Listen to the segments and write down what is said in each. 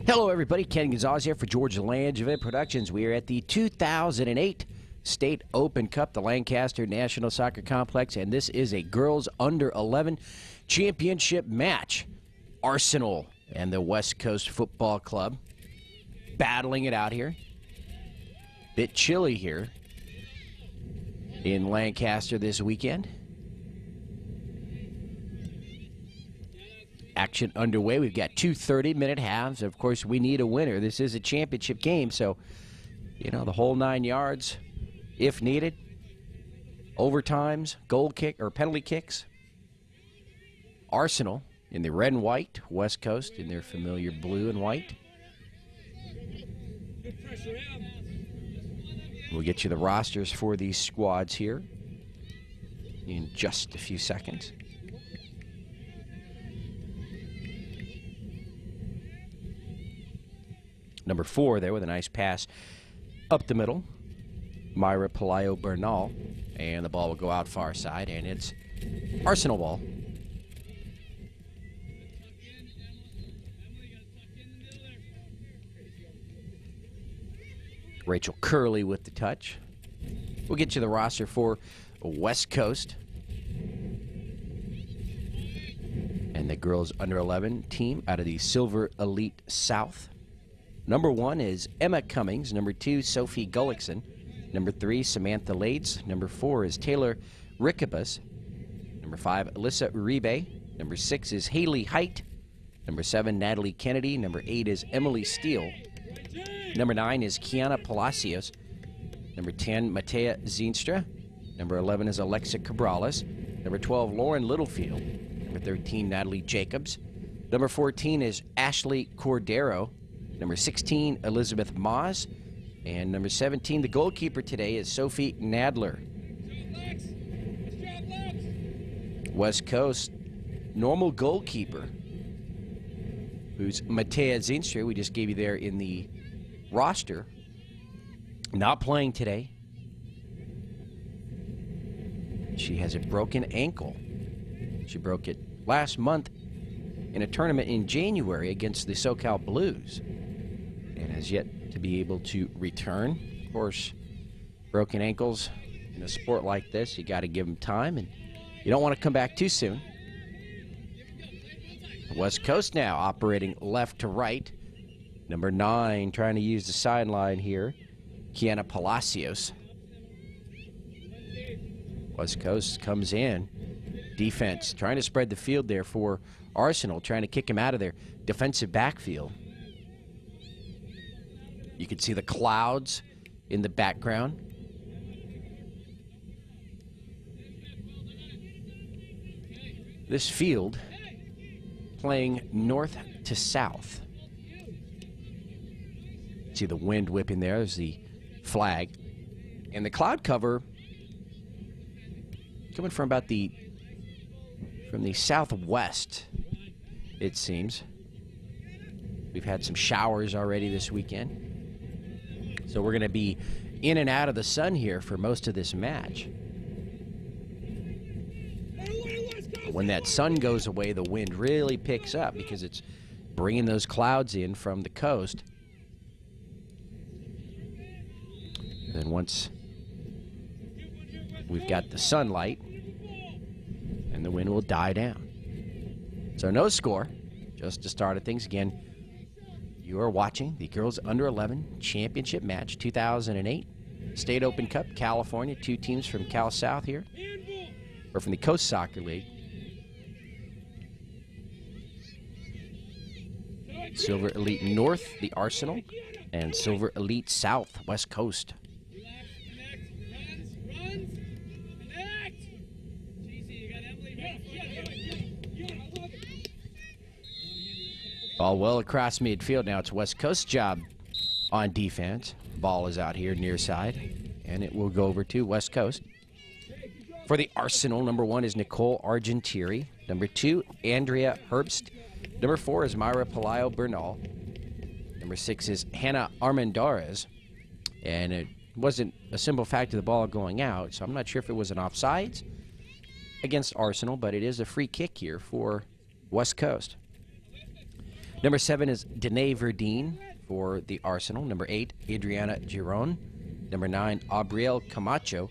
Hello, everybody. Ken Gonzalez here for George Langevin Productions. We are at the 2008 State Open Cup, the Lancaster National Soccer Complex, and this is a girls under 11 championship match. Arsenal and the West Coast Football Club battling it out here. Bit chilly here in Lancaster this weekend. Action underway. We've got two 30-minute halves. Of course, we need a winner. This is a championship game, so, you know, the whole 9 yards if needed. Overtimes, goal kick or penalty kicks. Arsenal in the red and white. West Coast in their familiar blue and white. We'll get you the rosters for these squads here in just a few seconds. Number 4 there with a nice pass up the middle. Myra Pelayo Bernal. And the ball will go out far side, and it's Arsenal ball. Rachel Curley with the touch. We'll get you the roster for West Coast. And the girls under 11 team out of the Silver Elite South. Number 1 is Emma Cummings. Number 2, Sophie Gullickson. Number 3, Samantha Lades. Number 4 is Taylor Rickabus. Number 5, Alyssa Uribe. Number 6 is Haley Height. Number 7, Natalie Kennedy. Number 8 is Emily Steele. Number 9 is Kiana Palacios. Number 10, Matea Zienstra. Number 11 is Alexa Cabrales. Number 12, Lauren Littlefield. Number 13, Natalie Jacobs. Number 14 is Ashley Cordero. Number 16, Elizabeth Moss. And number 17, the goalkeeper today is Sophie Nadler. West Coast, normal goalkeeper, who's Matea Zinstra. We just gave you there in the roster. Not playing today. She has a broken ankle. She broke it last month in a tournament in January against the SoCal Blues, and has yet to be able to return. Of course, broken ankles in a sport like this, you got to give them time, and you don't want to come back too soon. West Coast now operating left to right. Number 9 trying to use the sideline here, Kiana Palacios. West Coast comes in. Defense trying to spread the field there for Arsenal, trying to kick him out of their defensive backfield. You can see the clouds in the background. This field playing north to south. See the wind whipping there. There's the flag. And the cloud cover coming from about the southwest, it seems. We've had some showers already this weekend. So we're going to be in and out of the sun here for most of this match. When that sun goes away, the wind really picks up because it's bringing those clouds in from the coast. And then once we've got the sunlight, and the wind will die down. So no score, just to start at things. Again, you are watching the Girls Under 11 Championship Match 2008 State Open Cup, California. 2 teams from Cal South here, or from the Coast Soccer League. Silver Elite North, the Arsenal, and Silver Elite South, West Coast. Ball well across midfield. Now it's West Coast's job on defense. Ball is out here near side, and it will go over to West Coast. For the Arsenal, number 1 is Nicole Argentieri. Number 2, Andrea Herbst. Number 4 is Myra Pelayo Bernal. Number 6 is Hannah Armendariz. And it wasn't a simple fact of the ball going out, so I'm not sure if it was an offsides against Arsenal, but it is a free kick here for West Coast. Number 7 is Danae Verdine for the Arsenal. Number 8, Adriana Giron. Number 9, Aubrielle Camacho.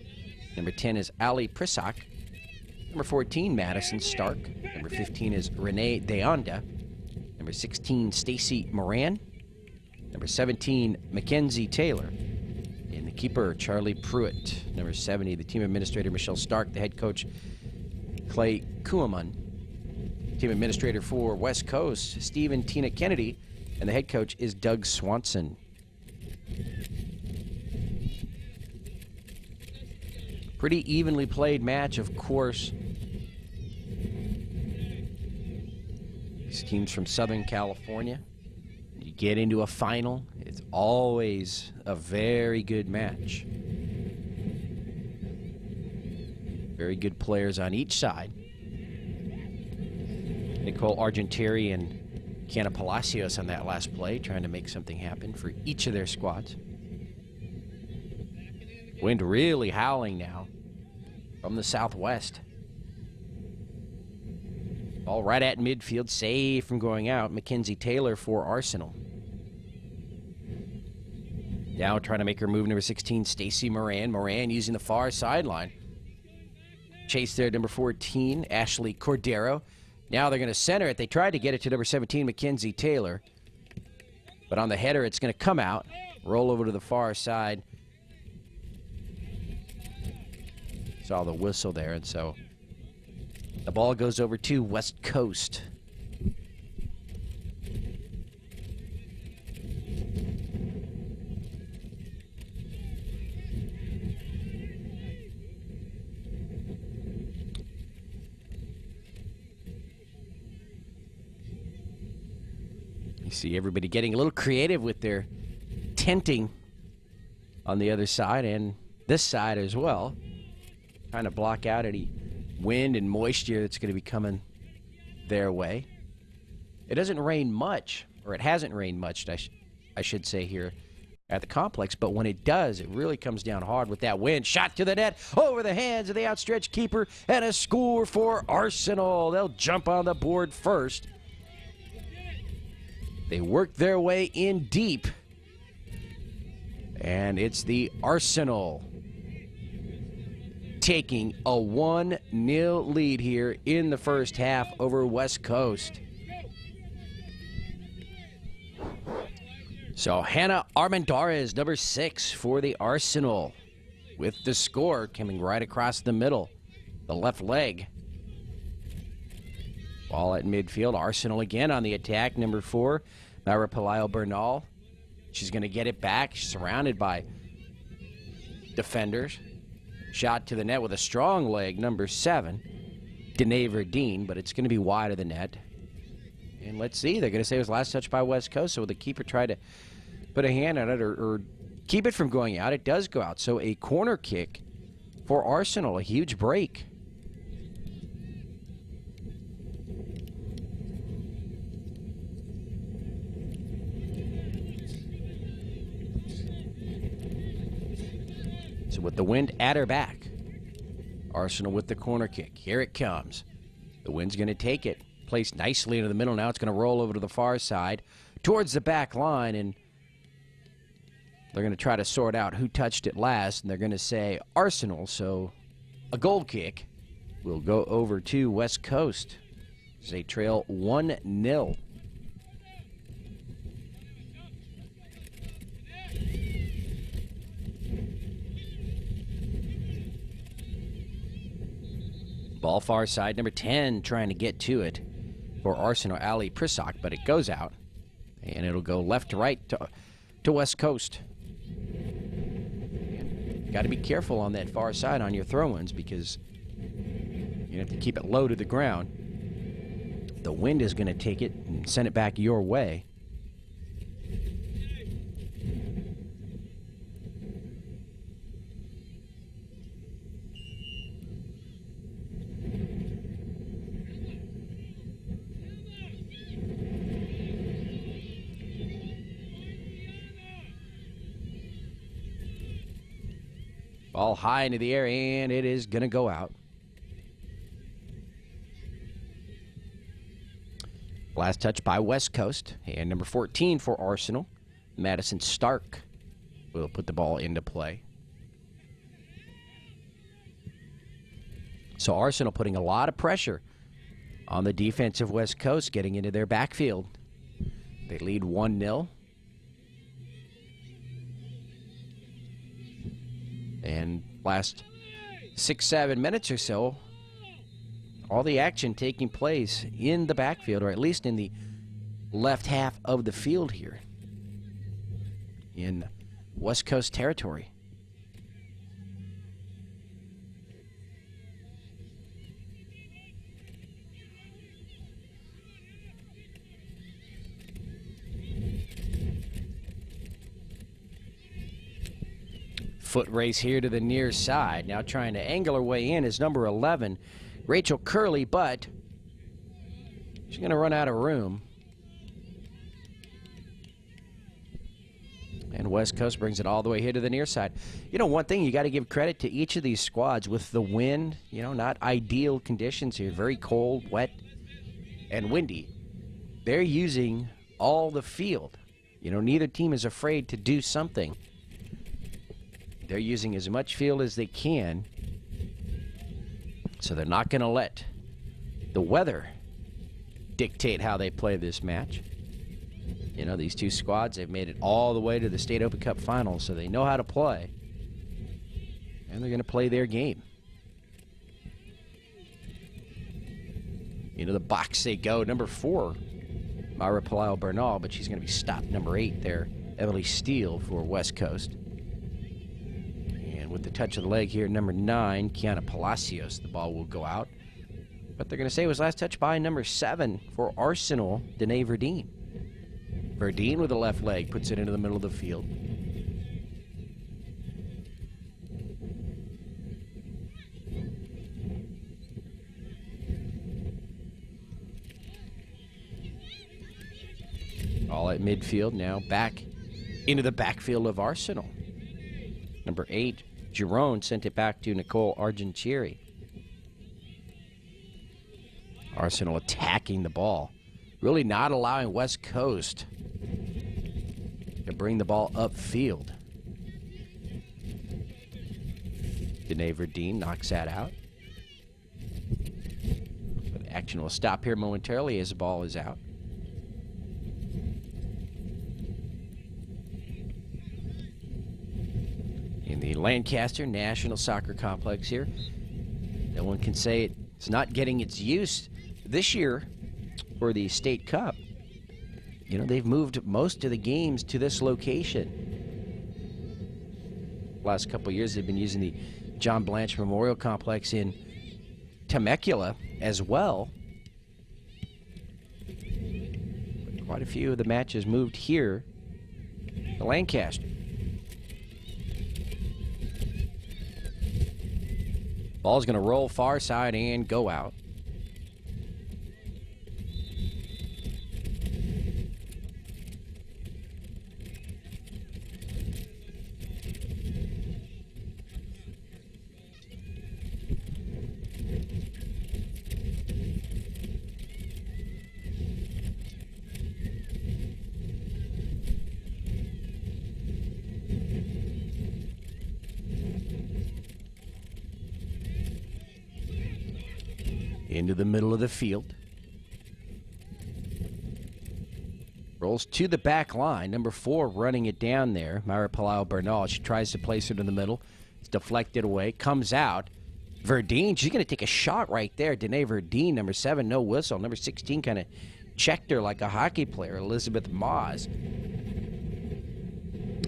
Number 10 is Ali Prisak. Number 14, Madison Stark. Number 15 is Renee Deonda. Number 16, Stacy Moran. Number 17, Mackenzie Taylor. And the keeper, Charlie Pruitt. Number 70, the team administrator, Michelle Stark. The head coach, Clay Kuhlman. Team administrator for West Coast, Stephen Tina Kennedy. And the head coach is Doug Swanson. Pretty evenly played match, of course. These teams from Southern California. You get into a final, it's always a very good match. Very good players on each side. Nicole Argentieri and Kiana Palacios on that last play, trying to make something happen for each of their squads. Wind really howling now from the southwest. All right at midfield, safe from going out. Mackenzie Taylor for Arsenal. Now trying to make her move, number 16, Stacy Moran. Moran using the far sideline. Chase there, number 14, Ashley Cordero. Now they're going to center it. They tried to get it to number 17, Mackenzie Taylor. But on the header, it's going to come out. Roll over to the far side. Saw the whistle there, and so the ball goes over to West Coast. You see everybody getting a little creative with their tenting on the other side and this side as well. Trying to block out any wind and moisture that's going to be coming their way. It doesn't rain much, or it hasn't rained much, I should say, here at the complex. But when it does, it really comes down hard with that wind. Shot to the net, over the hands of the outstretched keeper, and a score for Arsenal. They'll jump on the board first. They work their way in deep. And it's the Arsenal taking a 1-0 lead here in the first half over West Coast. So Hannah Armendariz, number 6 for the Arsenal, with the score coming right across the middle, the left leg. Ball at midfield. Arsenal again on the attack. Number 4, Myra Pelayo Bernal. She's going to get it back. She's surrounded by defenders. Shot to the net with a strong leg, number 7, Danae Verdine, but it's going to be wide of the net. And let's see, they're going to say it was last touch by West Coast, so the keeper tried to put a hand on it or keep it from going out. It does go out, so a corner kick for Arsenal, a huge break. So with the wind at her back, Arsenal with the corner kick. Here it comes. The wind's going to take it. Placed nicely into the middle. Now it's going to roll over to the far side towards the back line, and they're going to try to sort out who touched it last, and they're going to say Arsenal. So a goal kick will go over to West Coast as they trail 1-0. Ball far side, number 10 trying to get to it for Arsenal, Ali Prisak, but it goes out. And it'll go left to right to West Coast. Got to be careful on that far side on your throw-ins because you have to keep it low to the ground. The wind is going to take it and send it back your way. Ball high into the air, and it is going to go out. Last touch by West Coast. And number 14 for Arsenal, Madison Stark, will put the ball into play. So Arsenal putting a lot of pressure on the defensive West Coast, getting into their backfield. They lead 1-0. And last 6-7 minutes or so, all the action taking place in the backfield, or at least in the left half of the field here in West Coast territory. Foot race here to the near side. Now trying to angle her way in is number 11, Rachel Curley, but she's going to run out of room. And West Coast brings it all the way here to the near side. You know, one thing you got to give credit to each of these squads with the wind, you know, not ideal conditions here. Very cold, wet, and windy. They're using all the field. You know, neither team is afraid to do something. They're using as much field as they can, so they're not going to let the weather dictate how they play this match. You know, these two squads, they've made it all the way to the State Open Cup Finals, so they know how to play, and they're going to play their game. Into the box they go. Number 4, Myra Palau-Bernal, but she's going to be stopped. Number 8 there, Emily Steele for West Coast. With the touch of the leg here, number 9, Kiana Palacios, the ball will go out. But they're going to say it was last touch by number 7 for Arsenal, Danae Verdeen. Verdeen with the left leg puts it into the middle of the field. All at midfield now, back into the backfield of Arsenal. Number 8, Jerome sent it back to Nicole Argentieri. Arsenal attacking the ball. Really not allowing West Coast to bring the ball upfield. Danae Verdeen knocks that out. But action will stop here momentarily as the ball is out. In the Lancaster National Soccer Complex here, no one can say it's not getting its use this year for the State Cup. You know, they've moved most of the games to this location. Last couple of years, they've been using the John Blanche Memorial Complex in Temecula as well. But quite a few of the matches moved here to Lancaster. Ball's going to roll far side and go out. Into the middle of the field. Rolls to the back line. Number 4 running it down there. Myra Palau-Bernal. She tries to place it in the middle. It's deflected away. Comes out. Verdeen, she's going to take a shot right there. Danae Verdeen, number 7, no whistle. Number 16 kind of checked her like a hockey player, Elizabeth Moss.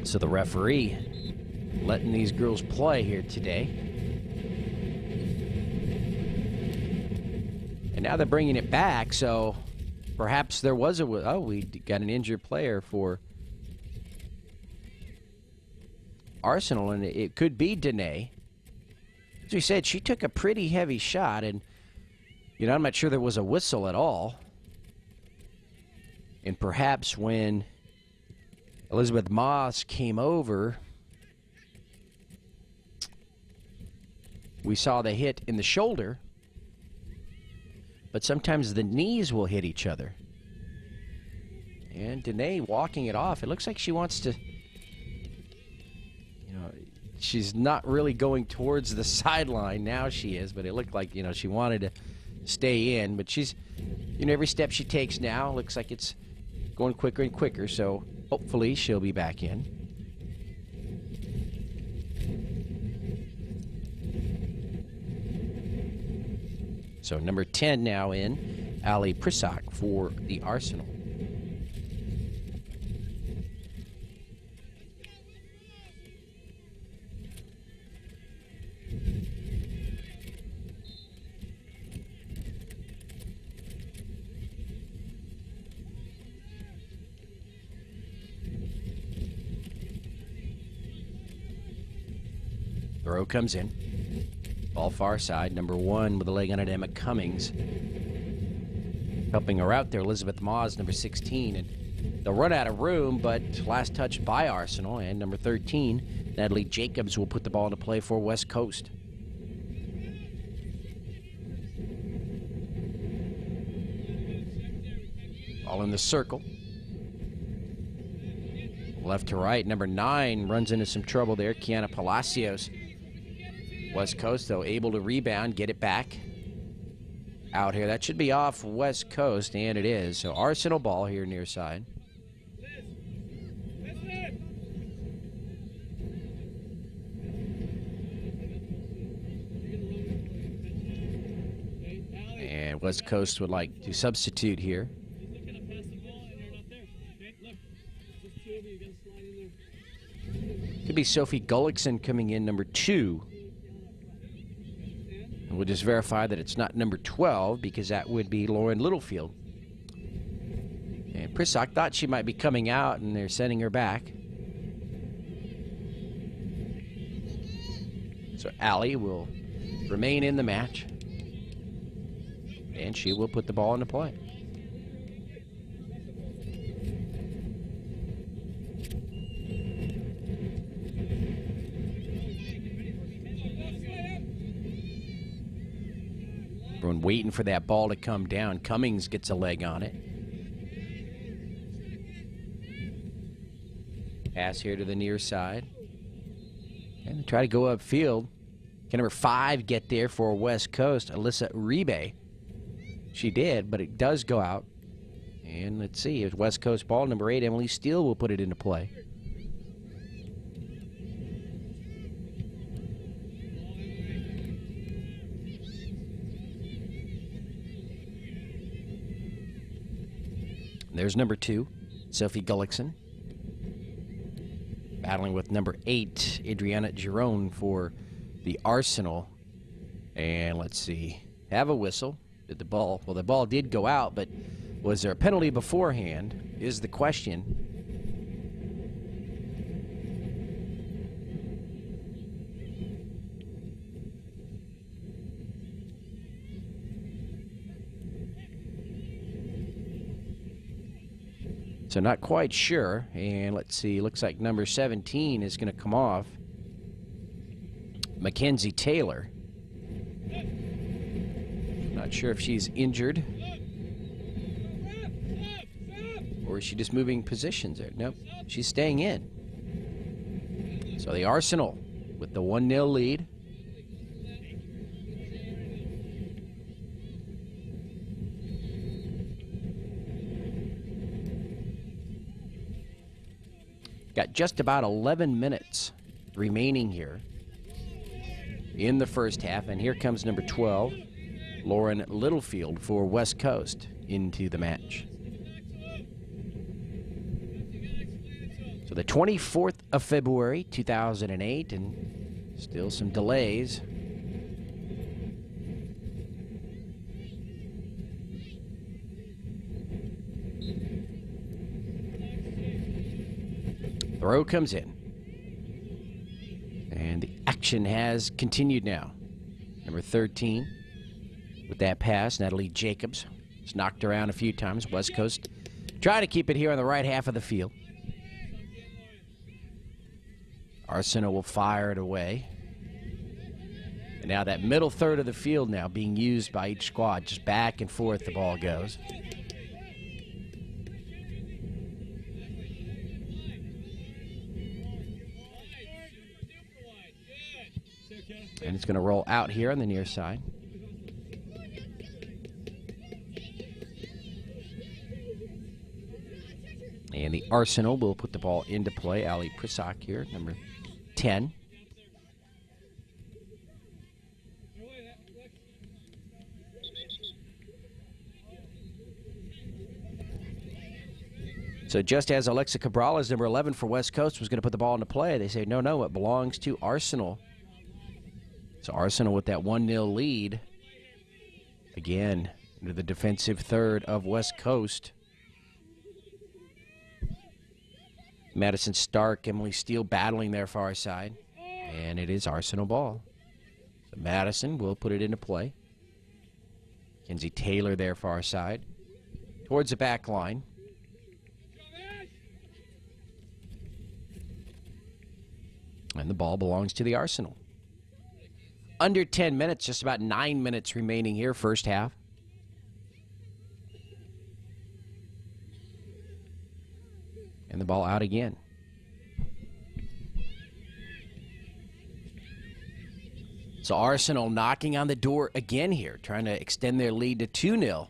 So the referee letting these girls play here today. And now they're bringing it back, so perhaps there was a... Oh, we got an injured player for Arsenal, and it could be Danae. As we said, she took a pretty heavy shot, and, you know, I'm not sure there was a whistle at all. And perhaps when Elizabeth Moss came over, we saw the hit in the shoulder. But sometimes the knees will hit each other. And Danae walking it off. It looks like she wants to, she's not really going towards the sideline. Now she is, but it looked like, she wanted to stay in. But she's, every step she takes now looks like it's going quicker and quicker. So hopefully she'll be back in. So number 10 now in, Ali Prisak for the Arsenal. Throw comes in. Ball far side. Number 1 with a leg on it, Emma Cummings. Helping her out there, Elizabeth Maas, number 16. And they'll run out of room, but last touch by Arsenal. And number 13, Natalie Jacobs, will put the ball into play for West Coast. Ball in the circle. Left to right. Number 9 runs into some trouble there. Kiana Palacios. West Coast, though, able to rebound, get it back out here. That should be off West Coast, and it is. So Arsenal ball here near side. And West Coast would like to substitute here. Could be Sophie Gullickson coming in, number 2. And we'll just verify that it's not number 12, because that would be Lauren Littlefield. And Prisak thought she might be coming out, and they're sending her back. So Ali will remain in the match. And she will put the ball into play. Everyone waiting for that ball to come down. Cummings gets a leg on it. Pass here to the near side. And they try to go upfield. Can number 5 get there for West Coast? Alyssa Uribe. She did, but it does go out. And let's see, it's West Coast ball. Number 8, Emily Steele, will put it into play. There's number 2, Sophie Gullickson. Battling with number 8, Adriana Giron for the Arsenal. And let's see, have a whistle. Did the ball, well, the ball did go out, but was there a penalty beforehand is the question. So not quite sure. And let's see, looks like number 17 is going to come off. Mackenzie Taylor. Not sure if she's injured. Or is she just moving positions there? Nope, she's staying in. So the Arsenal with the 1-0 lead. Got just about 11 minutes remaining here in the first half. And here comes number 12, Lauren Littlefield for West Coast into the match. So the 24th of February, 2008, and still some delays. Throw comes in. And the action has continued now. Number 13 with that pass, Natalie Jacobs. It's knocked around a few times. West Coast try to keep it here on the right half of the field. Arsenal will fire it away. And now that middle third of the field now being used by each squad. Just back and forth the ball goes. And it's going to roll out here on the near side. And the Arsenal will put the ball into play. Ali Prisak here, number 10. So just as Alexa Cabrales, number 11 for West Coast, was going to put the ball into play, they say, no, it belongs to Arsenal. So Arsenal with that 1-0 lead. Again, into the defensive third of West Coast. Madison Stark, Emily Steele battling their far side. And it is Arsenal ball. So Madison will put it into play. Kenzie Taylor their far side. Towards the back line. And the ball belongs to the Arsenal. Under 10 minutes, just about 9 minutes remaining here, first half. And the ball out again. So Arsenal knocking on the door again here, trying to extend their lead to 2-0.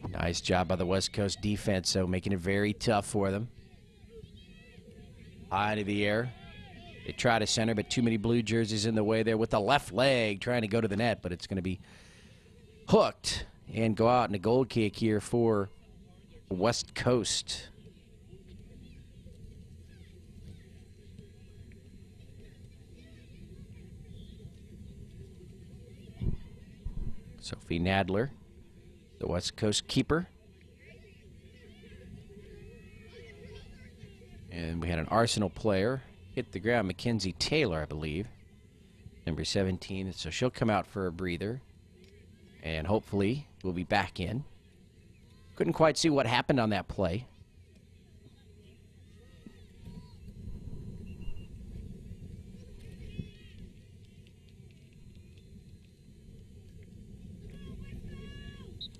Nice job by the West Coast defense, so making it very tough for them. High into the air. They try to center, but too many blue jerseys in the way there with the left leg trying to go to the net, but it's going to be hooked and go out in a goal kick here for West Coast. Sophie Nadler, the West Coast keeper. And we had an Arsenal player hit the ground, Mackenzie Taylor, I believe, number 17. So she'll come out for a breather, and hopefully we'll be back in. Couldn't quite see what happened on that play.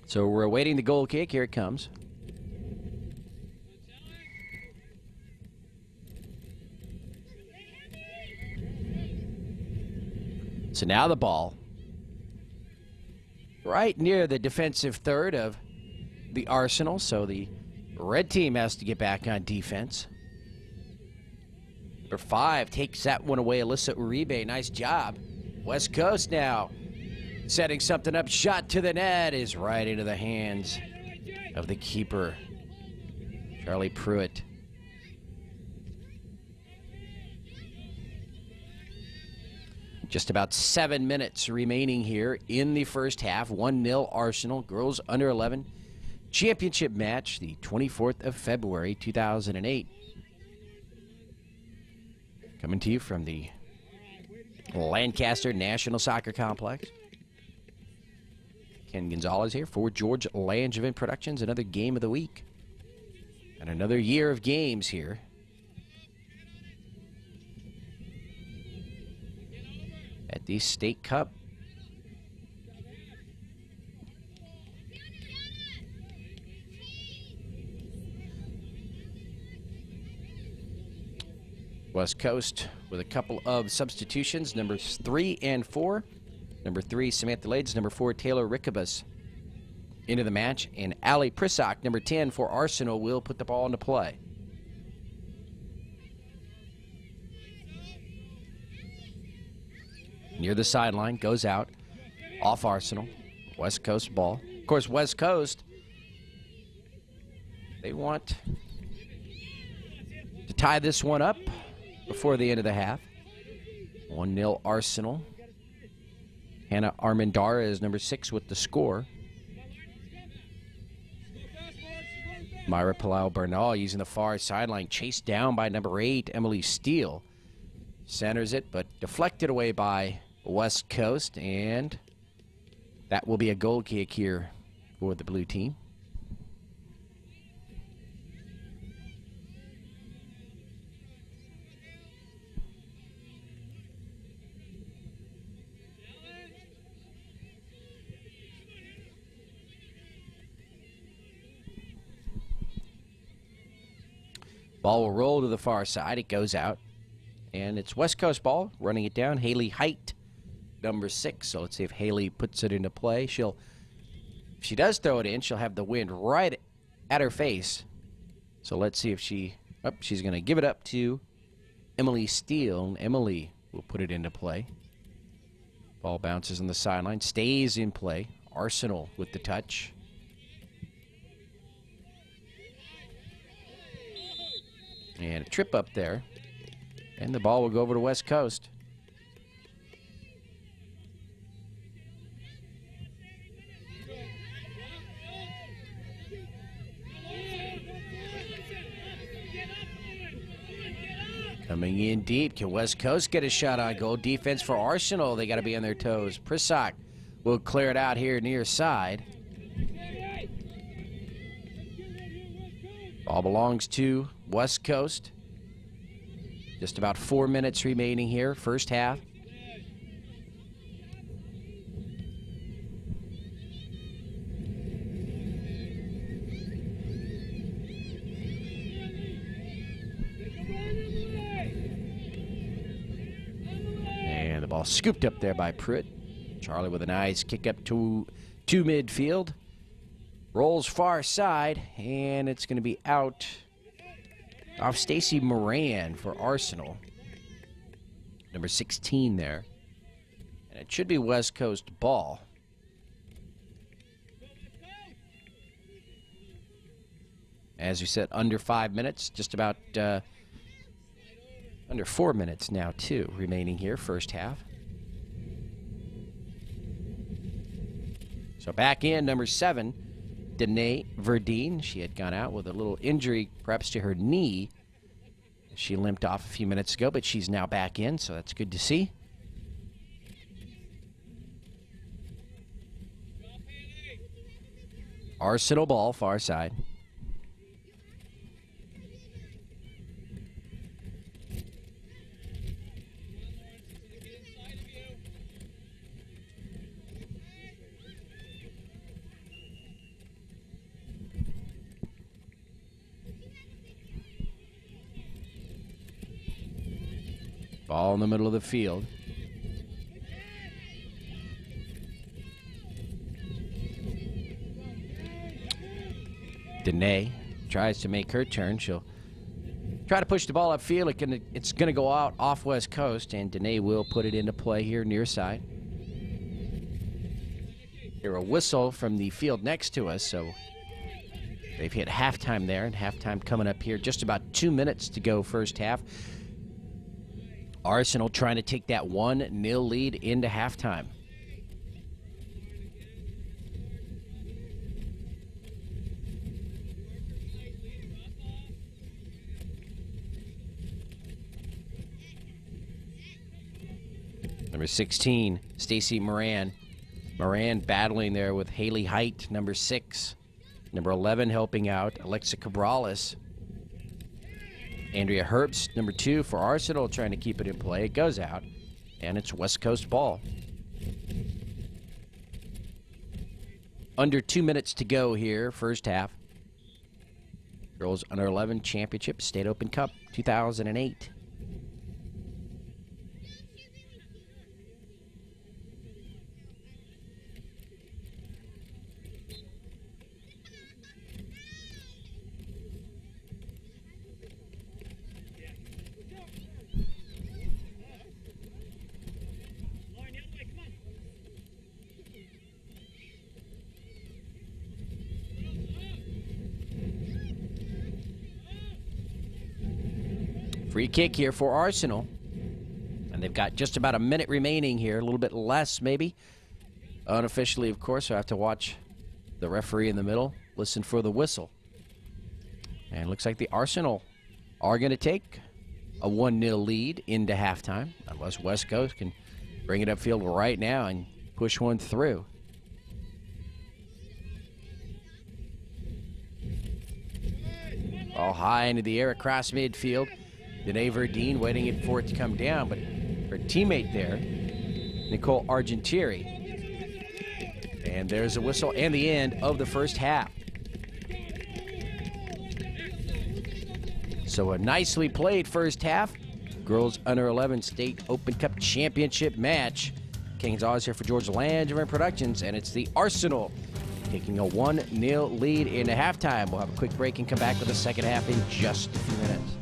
So we're awaiting the goal kick. Here it comes. So now the ball right near the defensive third of the Arsenal. So the red team has to get back on defense. Number 5 takes that one away. Alyssa Uribe, nice job. West Coast now setting something up. Shot to the net is right into the hands of the keeper, Charlie Pruitt. Just about 7 minutes remaining here in the first half. 1-0 Arsenal. Girls under 11 championship match, the 24th of February, 2008. Coming to you from the Lancaster National Soccer Complex. Ken Gonzalez here for George Langevin Productions. Another game of the week. And another year of games here. At the State Cup. West Coast with a couple of substitutions. Numbers 3 and 4. Number 3, Samantha Lades. Number 4, Taylor Rickabus into the match. And Ali Prisak, number 10 for Arsenal, will put the ball into play. Near the sideline, goes out, off Arsenal. West Coast ball. Of course, West Coast, they want to tie this one up before the end of the half. 1-0 Arsenal. Hannah Armendara is number 6 with the score. Myra Palau-Bernal using the far sideline, chased down by number 8, Emily Steele. Centers it, but deflected away by West Coast, and that will be a goal kick here for the blue team. Ball will roll to the far side. It goes out. And it's West Coast ball, running it down. Haley Height, number 6. So let's see if Haley puts it into play. If she does throw it in, she'll have the wind right at her face. So let's see if she's going to give it up to Emily Steele. And Emily will put it into play. Ball bounces on the sideline, stays in play. Arsenal with the touch. And a trip up there. And the ball will go over to West Coast. Coming in deep. Can West Coast get a shot on goal? Defense for Arsenal. They got to be on their toes. Prisak will clear it out here near side. Ball belongs to West Coast. Just about 4 minutes remaining here, first half. And the ball scooped up there by Pruitt. Charlie with a nice kick up to midfield. Rolls far side, and it's going to be out off Stacey Moran for Arsenal. Number 16 there. And it should be West Coast ball. As we said, under 5 minutes, just about under 4 minutes now, too, remaining here, first half. So back in, number 7, Danae Verdine. She had gone out with a little injury, perhaps to her knee. She limped off a few minutes ago, but she's now back in, so that's good to see. Arsenal ball, far side. Ball in the middle of the field. Danae tries to make her turn. She'll try to push the ball upfield. It's going to go out off West Coast, and Danae will put it into play here near side. Hear a whistle from the field next to us, so they've hit halftime there, and halftime coming up here. Just about 2 minutes to go first half. Arsenal trying to take that 1-0 lead into halftime. Number 16, Stacey Moran. Moran battling there with Haley Height, number 6. Number 11 helping out, Alexa Cabrales. Andrea Herbst, number 2 for Arsenal, trying to keep it in play. It goes out, and it's West Coast ball. Under 2 minutes to go here, first half. Girls Under 11 Championship, State Open Cup, 2008. Free kick here for Arsenal. And they've got just about a minute remaining here, a little bit less maybe. Unofficially, of course, so I have to watch the referee in the middle, listen for the whistle. And it looks like the Arsenal are going to take a 1-0 lead into halftime, unless West Coast can bring it upfield right now and push one through. All high into the air across midfield. Danae Verdine waiting for it to come down, but her teammate there, Nicole Argentieri. And there's a whistle and the end of the first half. So a nicely played first half. Girls Under 11 State Open Cup Championship match. King's Oz here for George Langevin Productions, and it's the Arsenal taking a 1-0 lead into halftime. We'll have a quick break and come back with the second half in just a few minutes.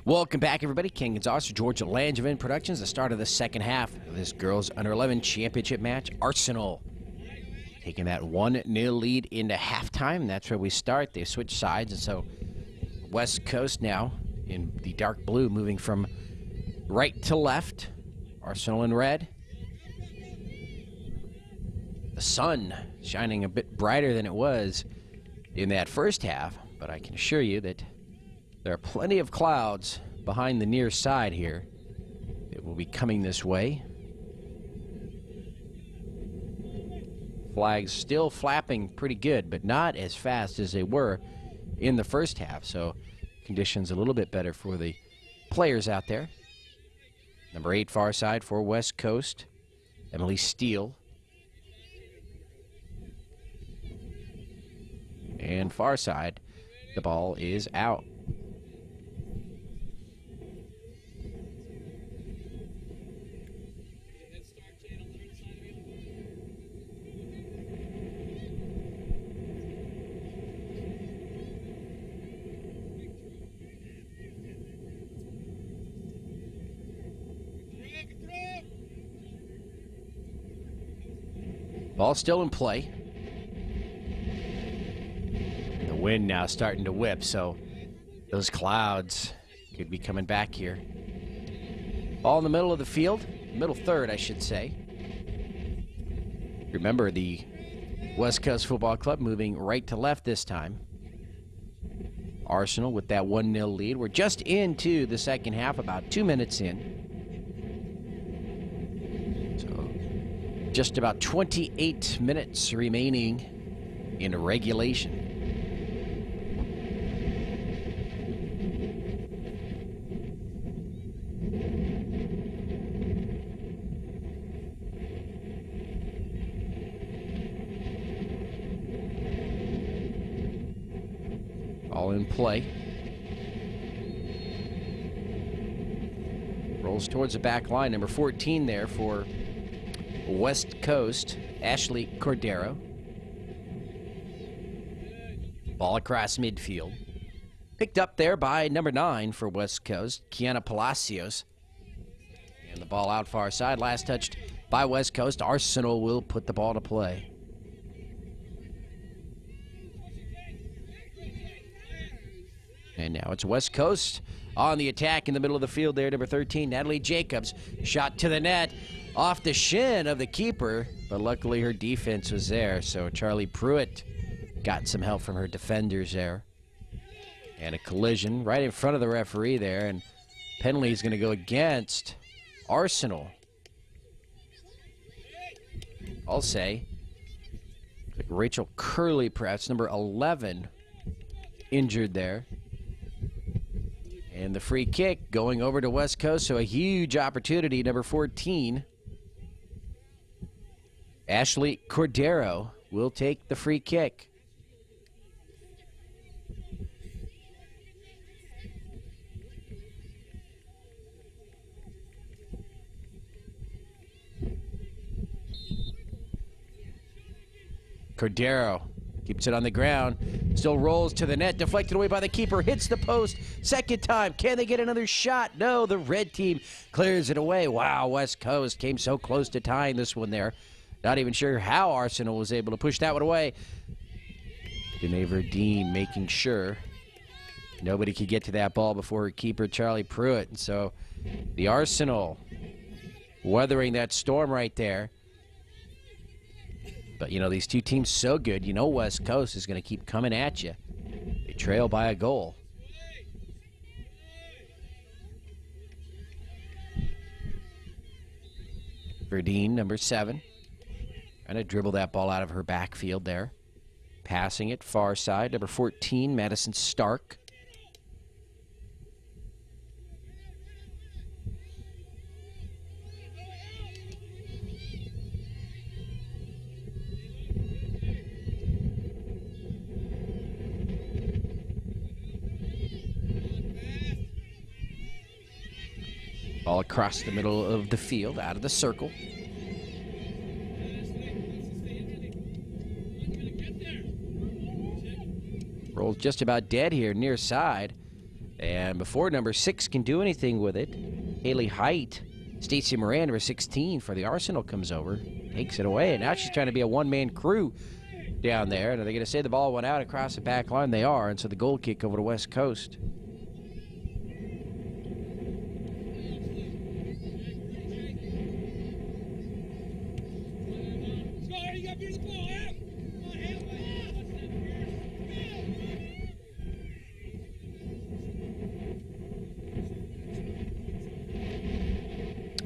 Welcome back, everybody. King Gonzalez, George Langevin Productions. The start of the second half of this girls Under 11 championship match. Arsenal taking that 1-0 lead into halftime. That's where we start. They switch sides, and so West Coast now in the dark blue, moving from right to left. Arsenal in red. The sun shining a bit brighter than it was in that first half, but I can assure you that there are plenty of clouds behind the near side here that will be coming this way. Flags still flapping pretty good, but not as fast as they were in the first half, so conditions a little bit better for the players out there. Number 8 far side for West Coast, Emily Steele. And far side, the ball is out. Ball still in play. And the wind now starting to whip, so those clouds could be coming back here. Ball in the middle of the field, middle third, I should say. Remember, the West Coast Football Club moving right to left this time. Arsenal with that 1-0 lead. We're just into the second half, about 2 minutes in. Just about 28 minutes remaining in regulation. All in play. Rolls towards the back line. Number 14 there for West Coast, Ashley Cordero. Ball across midfield. Picked up there by number 9 for West Coast, Kiana Palacios. And the ball out far side. Last touched by West Coast. Arsenal will put the ball to play. And now it's West Coast on the attack in the middle of the field there. Number 13, Natalie Jacobs. Shot to the net. Off the shin of the keeper, but luckily her defense was there, so Charlie Pruitt got some help from her defenders there. And a collision right in front of the referee there, and penalty is going to go against Arsenal. I'll say. Like Rachel Curley, perhaps, number 11, injured there. And the free kick going over to West Coast, so a huge opportunity, number 14. Ashley Cordero will take the free kick. Cordero keeps it on the ground, still rolls to the net, deflected away by the keeper, hits the post, second time. Can they get another shot? No, the red team clears it away. Wow, West Coast came so close to tying this one there. Not even sure how Arsenal was able to push that one away. Danae Verdeen making sure nobody could get to that ball before her keeper, Charlie Pruitt. And so the Arsenal weathering that storm right there. But, you know, these two teams so good. You know West Coast is going to keep coming at you. They trail by a goal. Verdeen, number 7. Trying to dribble that ball out of her backfield there. Passing it far side. Number 14, Madison Stark. Ball across the middle of the field, out of the circle. Rolls just about dead here, near side. And before number 6 can do anything with it, Haley Height, Stacey Moran, number 16 for the Arsenal, comes over, takes it away. And now she's trying to be a one-man crew down there. And are they going to say the ball went out across the back line? They are. And so the goal kick over to West Coast.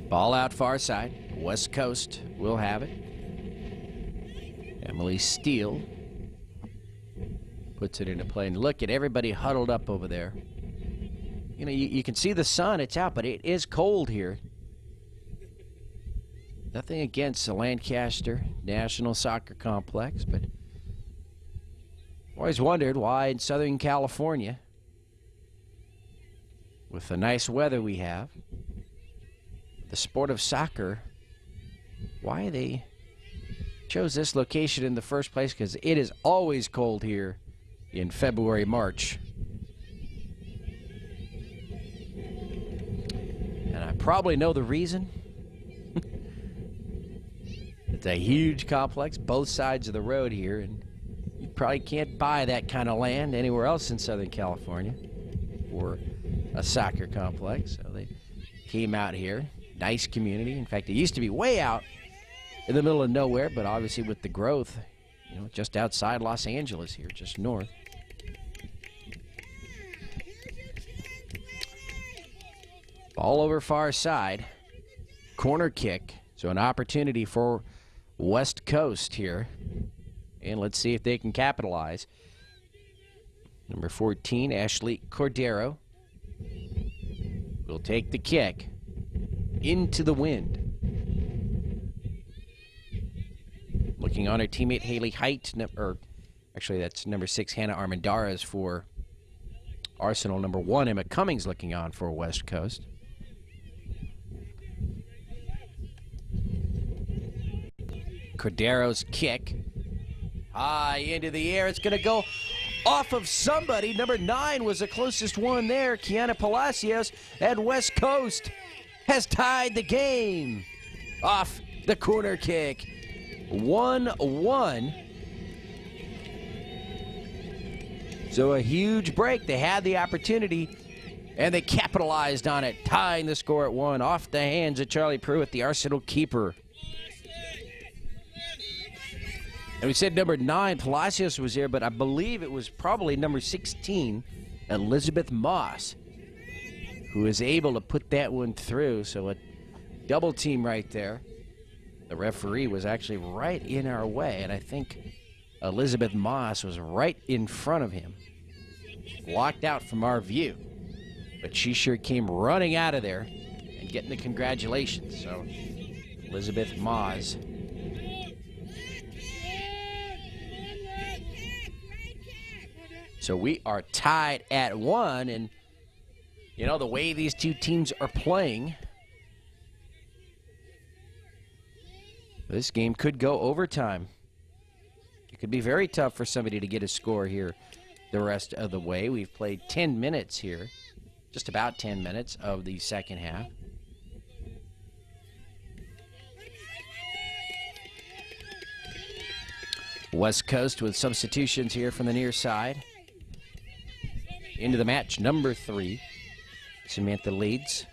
Ball out far side. West Coast will have it. Emily Steele puts it into play. And look at everybody huddled up over there. You know, you can see the sun. It's out, but it is cold here. Nothing against the Lancaster National Soccer Complex, but always wondered why in Southern California, with the nice weather we have, the sport of soccer, why they chose this location in the first place, because it is always cold here in February, March. And I probably know the reason. It's a huge complex, both sides of the road here, and you probably can't buy that kind of land anywhere else in Southern California for a soccer complex. So they came out here. Nice community. In fact, it used to be way out in the middle of nowhere, but obviously with the growth, you know, just outside Los Angeles here, just north. Ball over far side. Corner kick. So an opportunity for West Coast here. And let's see if they can capitalize. Number 14, Ashley Cordero, will take the kick into the wind. Looking on her teammate Haley Height, or actually that's number 6, Hannah Armendariz for Arsenal. Number 1, Emma Cummings looking on for West Coast. Cordero's kick. High into the air. It's going to go off of somebody. Number 9 was the closest one there. Kiana Palacios, and West Coast has tied the game off the corner kick. 1-1. So a huge break. They had the opportunity, and they capitalized on it, tying the score at 1 off the hands of Charlie Pruitt, the Arsenal keeper. And we said number 9, Palacios, was here, but I believe it was probably number 16, Elizabeth Moss, who is able to put that one through. So a double team right there. The referee was actually right in our way, and I think Elizabeth Moss was right in front of him, blocked out from our view. But she sure came running out of there and getting the congratulations. So, Elizabeth Moss. So we are tied at 1, and you know, the way these two teams are playing, this game could go overtime. It could be very tough for somebody to get a score here the rest of the way. We've played 10 minutes here, just about 10 minutes of the second half. West Coast with substitutions here from the near side. Into the match, number 3, Samantha Leeds.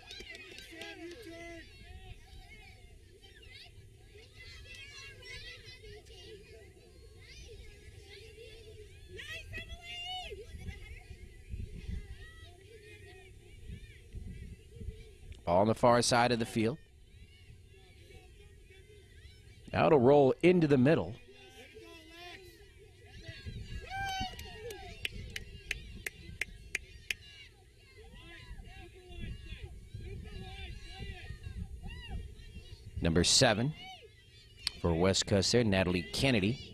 Ball on the far side of the field. Now it'll roll into the middle. Number 7 for West Coast there, Natalie Kennedy.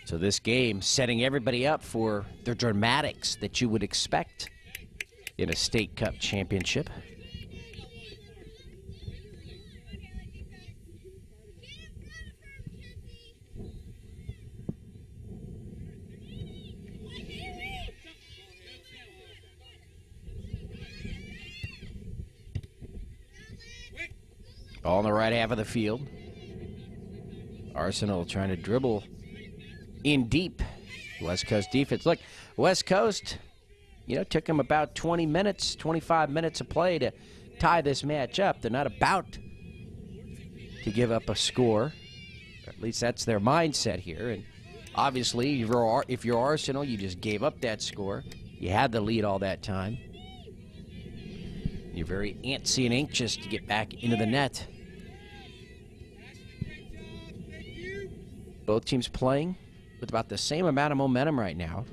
So this game setting everybody up for the dramatics that you would expect in a state cup championship. Ball in the right half of the field. Arsenal trying to dribble in deep. West Coast defense. Look, West Coast, you know, took them about 20 minutes, 25 minutes of play to tie this match up. They're not about to give up a score. Or at least that's their mindset here. And obviously, if you're Arsenal, you just gave up that score. You had the lead all that time. You're very antsy and anxious to get back into the net. Both teams playing with about the same amount of momentum right now.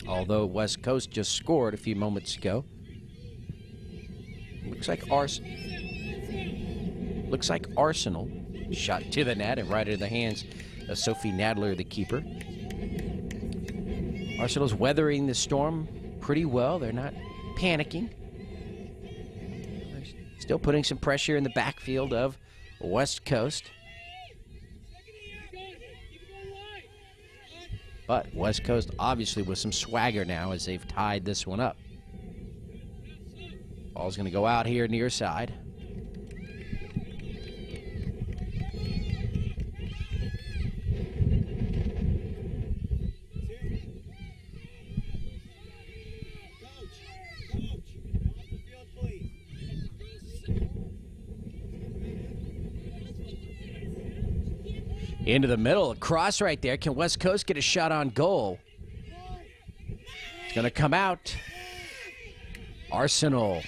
Although West Coast just scored a few moments ago. Looks like Arsenal shot to the net and right into the hands of Sophie Nadler, the keeper. Arsenal's weathering the storm pretty well. They're not panicking. They're still putting some pressure in the backfield of West Coast. But West Coast obviously with some swagger now as they've tied this one up. Ball's going to go out here near side. Into the middle, a cross right there. Can West Coast get a shot on goal? It's going to come out. Arsenal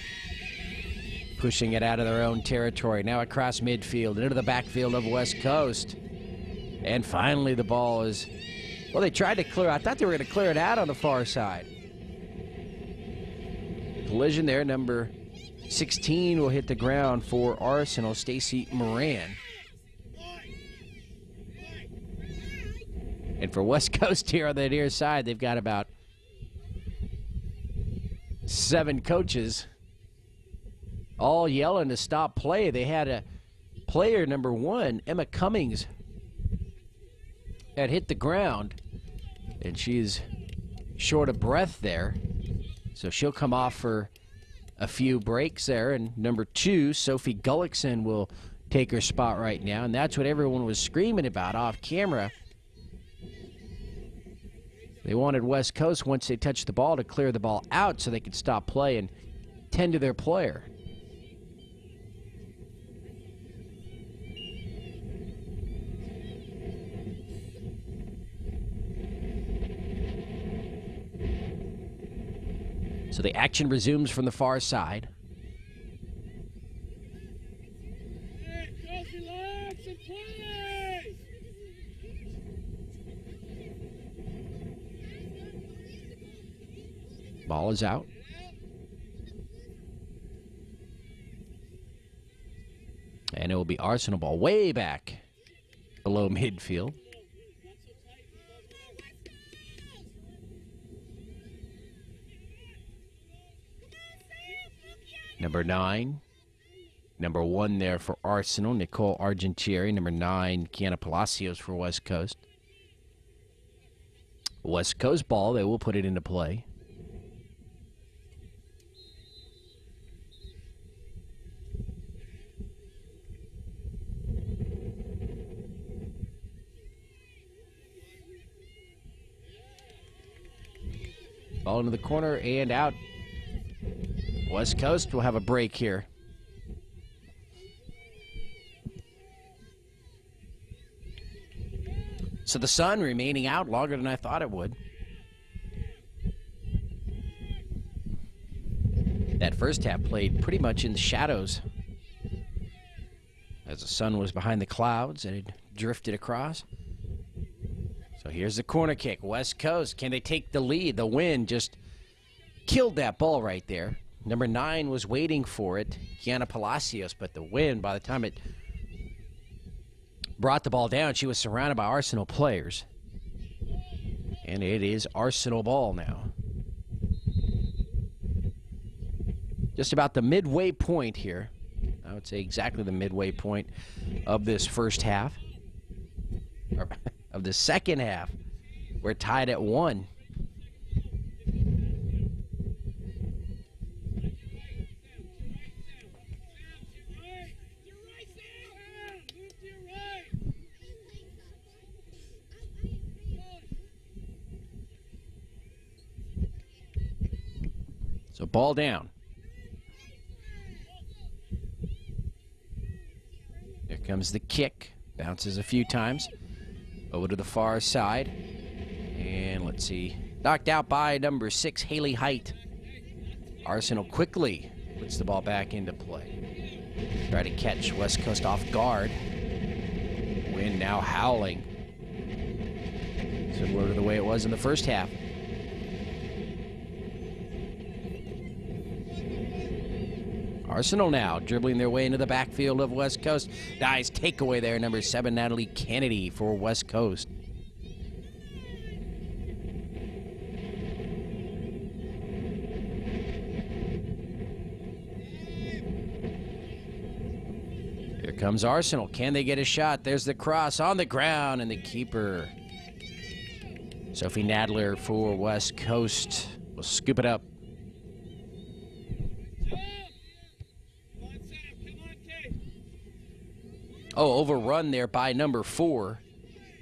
pushing it out of their own territory. Now across midfield, into the backfield of West Coast. And finally the ball is, well, they tried to clear. I thought they were going to clear it out on the far side. Collision there. Number 16 will hit the ground for Arsenal, Stacey Moran. And for West Coast here on the near side, they've got about 7 coaches all yelling to stop play. They had a player, number 1, Emma Cummings, had hit the ground, and she's short of breath there. So she'll come off for a few breaks there. And number 2, Sophie Gullickson, will take her spot right now. And that's what everyone was screaming about off camera. They wanted West Coast, once they touched the ball, to clear the ball out so they could stop play and tend to their player. So the action resumes from the far side. Ball is out. And it will be Arsenal ball way back below midfield. Number 9. Number 1 there for Arsenal, Nicole Argentieri. Number 9, Kiana Palacios for West Coast. West Coast ball, they will put it into play. Ball into the corner and out. West Coast will have a break here. So the sun remaining out longer than I thought it would. That first half played pretty much in the shadows as the sun was behind the clouds and it drifted across. So here's the corner kick. West Coast, can they take the lead? The wind just killed that ball right there. Number 9 was waiting for it, Kiana Palacios, but the wind, by the time it brought the ball down, she was surrounded by Arsenal players. And it is Arsenal ball now. Just about the midway point here. I would say exactly the midway point of this first half. Or of the second half. We're tied at 1. So ball down. Here comes the kick. Bounces a few times. Over to the far side. And let's see. Knocked out by number 6, Haley Height. Arsenal quickly puts the ball back into play. Try to catch West Coast off guard. Wind now howling. Similar to the way it was in the first half. Arsenal now dribbling their way into the backfield of West Coast. Nice takeaway there, number 7, Natalie Kennedy for West Coast. Here comes Arsenal. Can they get a shot? There's the cross on the ground, and the keeper, Sophie Nadler for West Coast, will scoop it up. Oh, overrun there by number 4,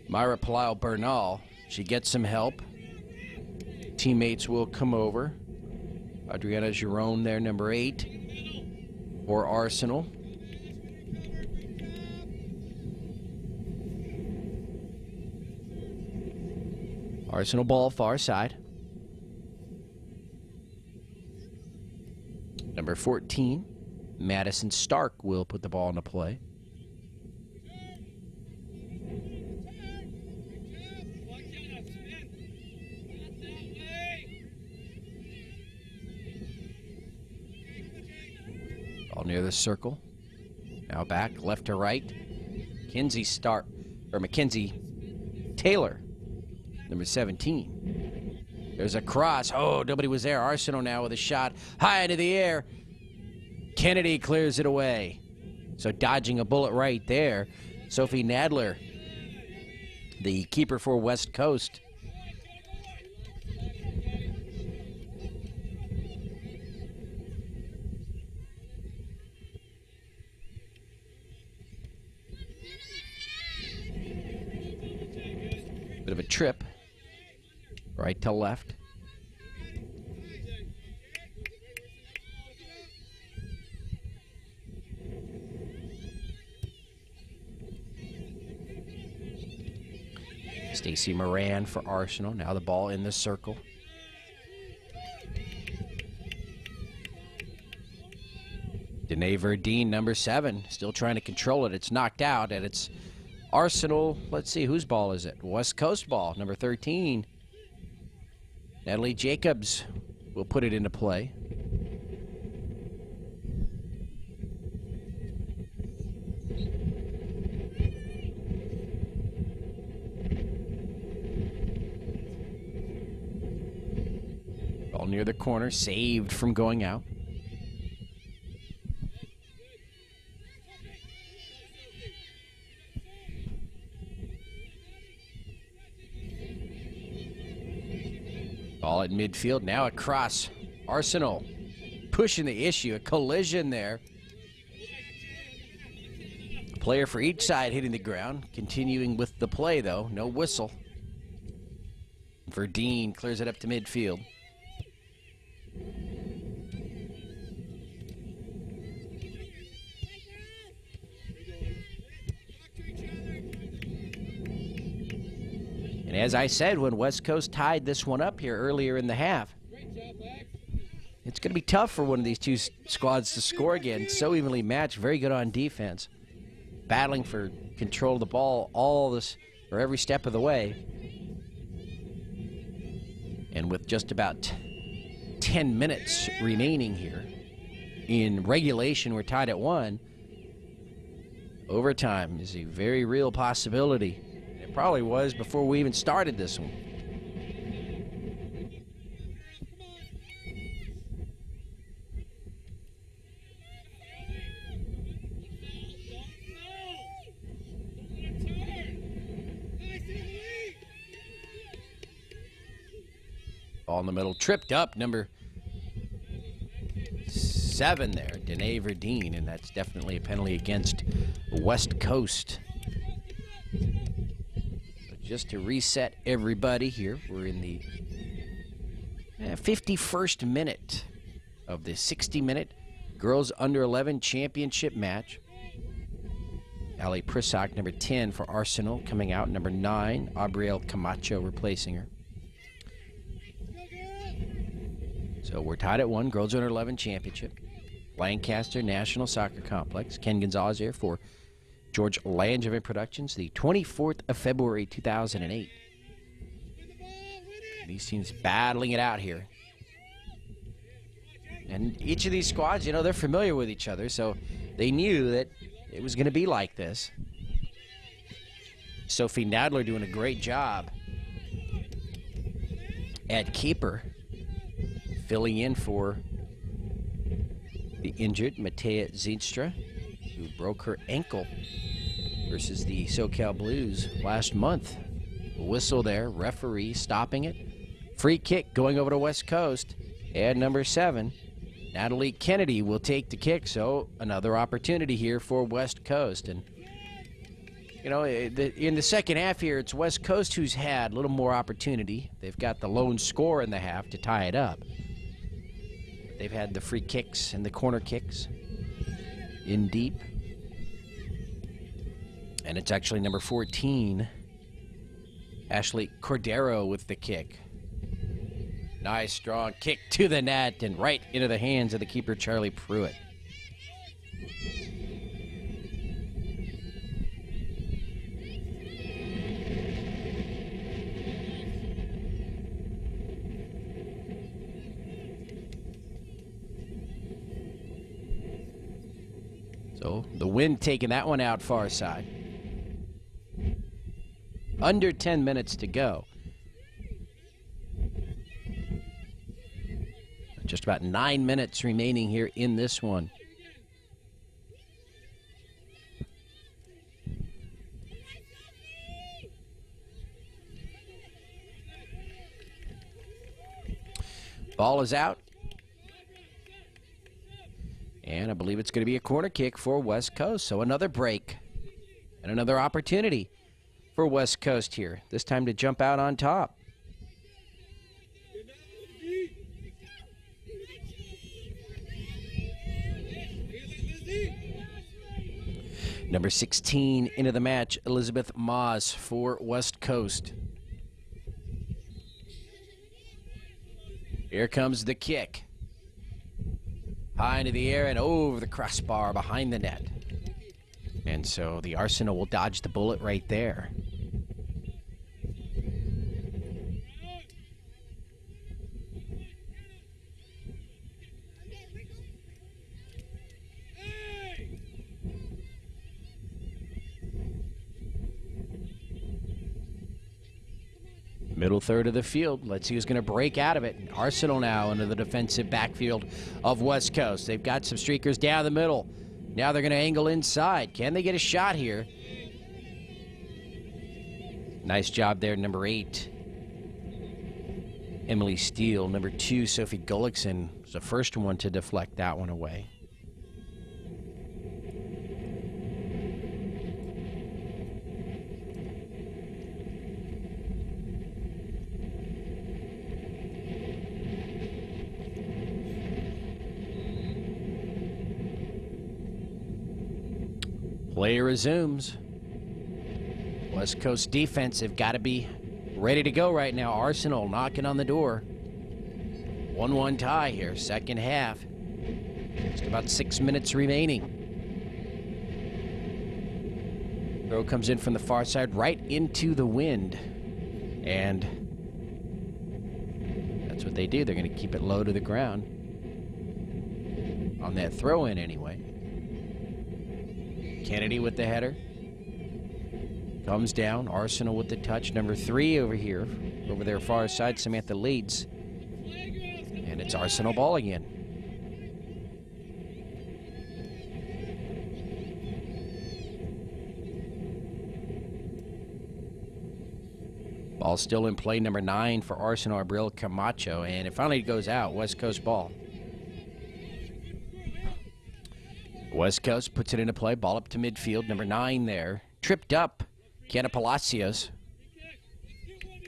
Myra Palau Bernal. She gets some help. Teammates will come over. Adriana Giron there, number 8 for Arsenal. Arsenal ball far side. Number 14, Madison Stark will put the ball into play. Ball near the circle. Now back, left to right. Mackenzie Taylor, number 17. There's a cross. Oh, nobody was there. Arsenal now with a shot high into the air. Kennedy clears it away. So dodging a bullet right there. Sophie Nadler, the keeper for West Coast. Bit of a trip. Right to left. Stacey Moran for Arsenal. Now the ball in the circle. Danae Verdine, number 7, still trying to control it. It's knocked out, and it's Arsenal. Let's see, whose ball is it? West Coast ball, number 13. Natalie Jacobs will put it into play. Ball near the corner, saved from going out. Ball at midfield, now across. Arsenal pushing the issue, a collision there. A player for each side hitting the ground. Continuing with the play, though, no whistle. Verdine clears it up to midfield. And as I said, when West Coast tied this one up here earlier in the half, it's going to be tough for one of these two squads to score again. So evenly matched, very good on defense, battling for control of the ball every step of the way. And with just about 10 minutes remaining here in regulation, we're tied at 1. Overtime is a very real possibility. It probably was before we even started this one. Ball in the middle, tripped up, number 7 there, Danae Verdine, and that's definitely a penalty against West Coast. So just to reset everybody here, we're in the 51st minute of the 60-minute Girls Under 11 Championship match. Ali Prisak, number 10 for Arsenal, coming out. Number 9, Aubrielle Camacho replacing her. So we're tied at 1, Girls Under 11 Championship. Lancaster National Soccer Complex. Ken Gonzalez here for George Langevin Productions, the 24th of February, 2008. These teams battling it out here. And each of these squads, they're familiar with each other, so they knew that it was going to be like this. Sophie Nadler doing a great job at keeper, filling in for the injured Matea Zinstra, who broke her ankle versus the SoCal Blues last month. A whistle there, referee stopping it. Free kick going over to West Coast, and number 7, Natalie Kennedy will take the kick, so another opportunity here for West Coast. And in the second half here, it's West Coast who's had a little more opportunity. They've got the lone score in the half to tie it up. They've had the free kicks and the corner kicks in deep. And it's actually number 14, Ashley Cordero with the kick. Nice, strong kick to the net and right into the hands of the keeper, Charlie Pruitt. So the wind taking that one out far side. Under 10 minutes to go. Just about 9 minutes remaining here in this one. Ball is out. And I believe it's going to be a corner kick for West Coast. So another break and another opportunity for West Coast here. This time to jump out on top. Number 16 into the match, Elizabeth Moss for West Coast. Here comes the kick. High into the air and over the crossbar behind the net. And so the Arsenal will dodge the bullet right there. Middle third of the field. Let's see who's going to break out of it. Arsenal now into the defensive backfield of West Coast. They've got some streakers down the middle. Now they're going to angle inside. Can they get a shot here? Nice job there, number 8. Emily Steele. Number 2, Sophie Gullickson was the first one to deflect that one away. Play resumes. West Coast defense have got to be ready to go right now. Arsenal knocking on the door. 1-1 tie here, second half. Just about 6 minutes remaining. Throw comes in from the far side right into the wind. And that's what they do. They're going to keep it low to the ground. On that throw in anyway. Kennedy with the header. Comes down. Arsenal with the touch. Number 3 over here. Over their far side, Samantha leads. And it's Arsenal ball again. Ball still in play. Number 9 for Arsenal, Abril Camacho. And it finally goes out. West Coast ball. West Coast puts it into play. Ball up to midfield. Number 9 there. Tripped up. Kiana Palacios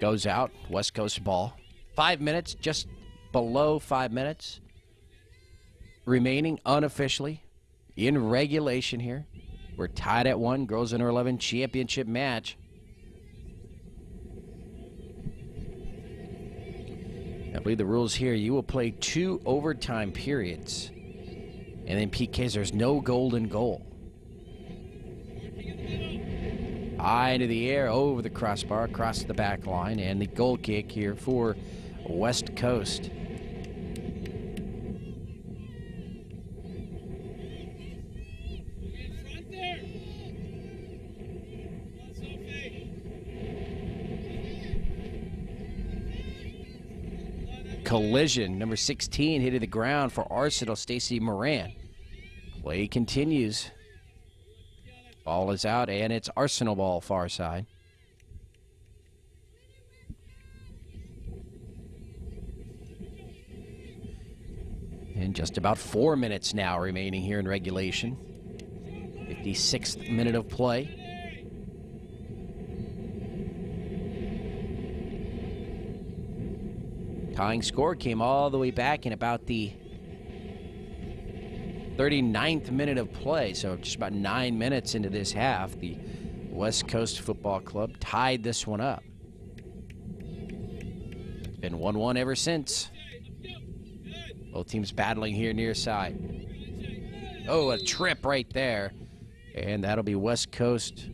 goes out. West Coast ball. 5 minutes, just below 5 minutes remaining unofficially in regulation here. We're tied at 1. Girls Under 11 championship match. I believe the rules here, you will play 2 overtime periods. And then PKs, there's no golden goal. High into the air, over the crossbar, across the back line, and the goal kick here for West Coast. Collision, number 16 hit the ground for Arsenal, Stacey Moran. Play continues. Ball is out, and it's Arsenal ball far side. And just about 4 minutes now remaining here in regulation. 56th minute of play. Tying score came all the way back in about the 39th minute of play, so just about 9 minutes into this half, the West Coast Football Club tied this one up. It's been 1-1 ever since. Both teams battling here near side. Oh, a trip right there. And that'll be West Coast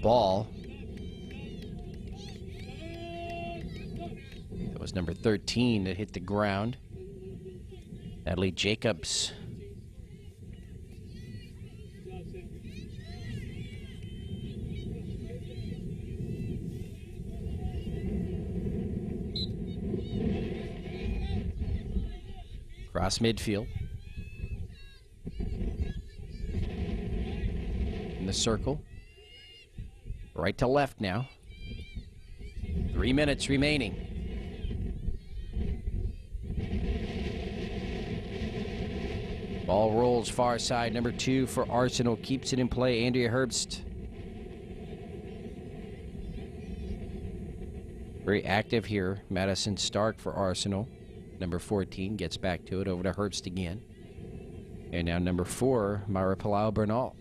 ball. That was number 13 that hit the ground. Natalie Jacobs. Cross midfield. In the circle. Right to left now. 3 minutes remaining. Ball rolls far side. Number 2 for Arsenal keeps it in play. Andrea Herbst. Very active here. Madison Stark for Arsenal. Number 14 gets back to it, over to Herbst again. And now number 4, Myra Palau Bernal.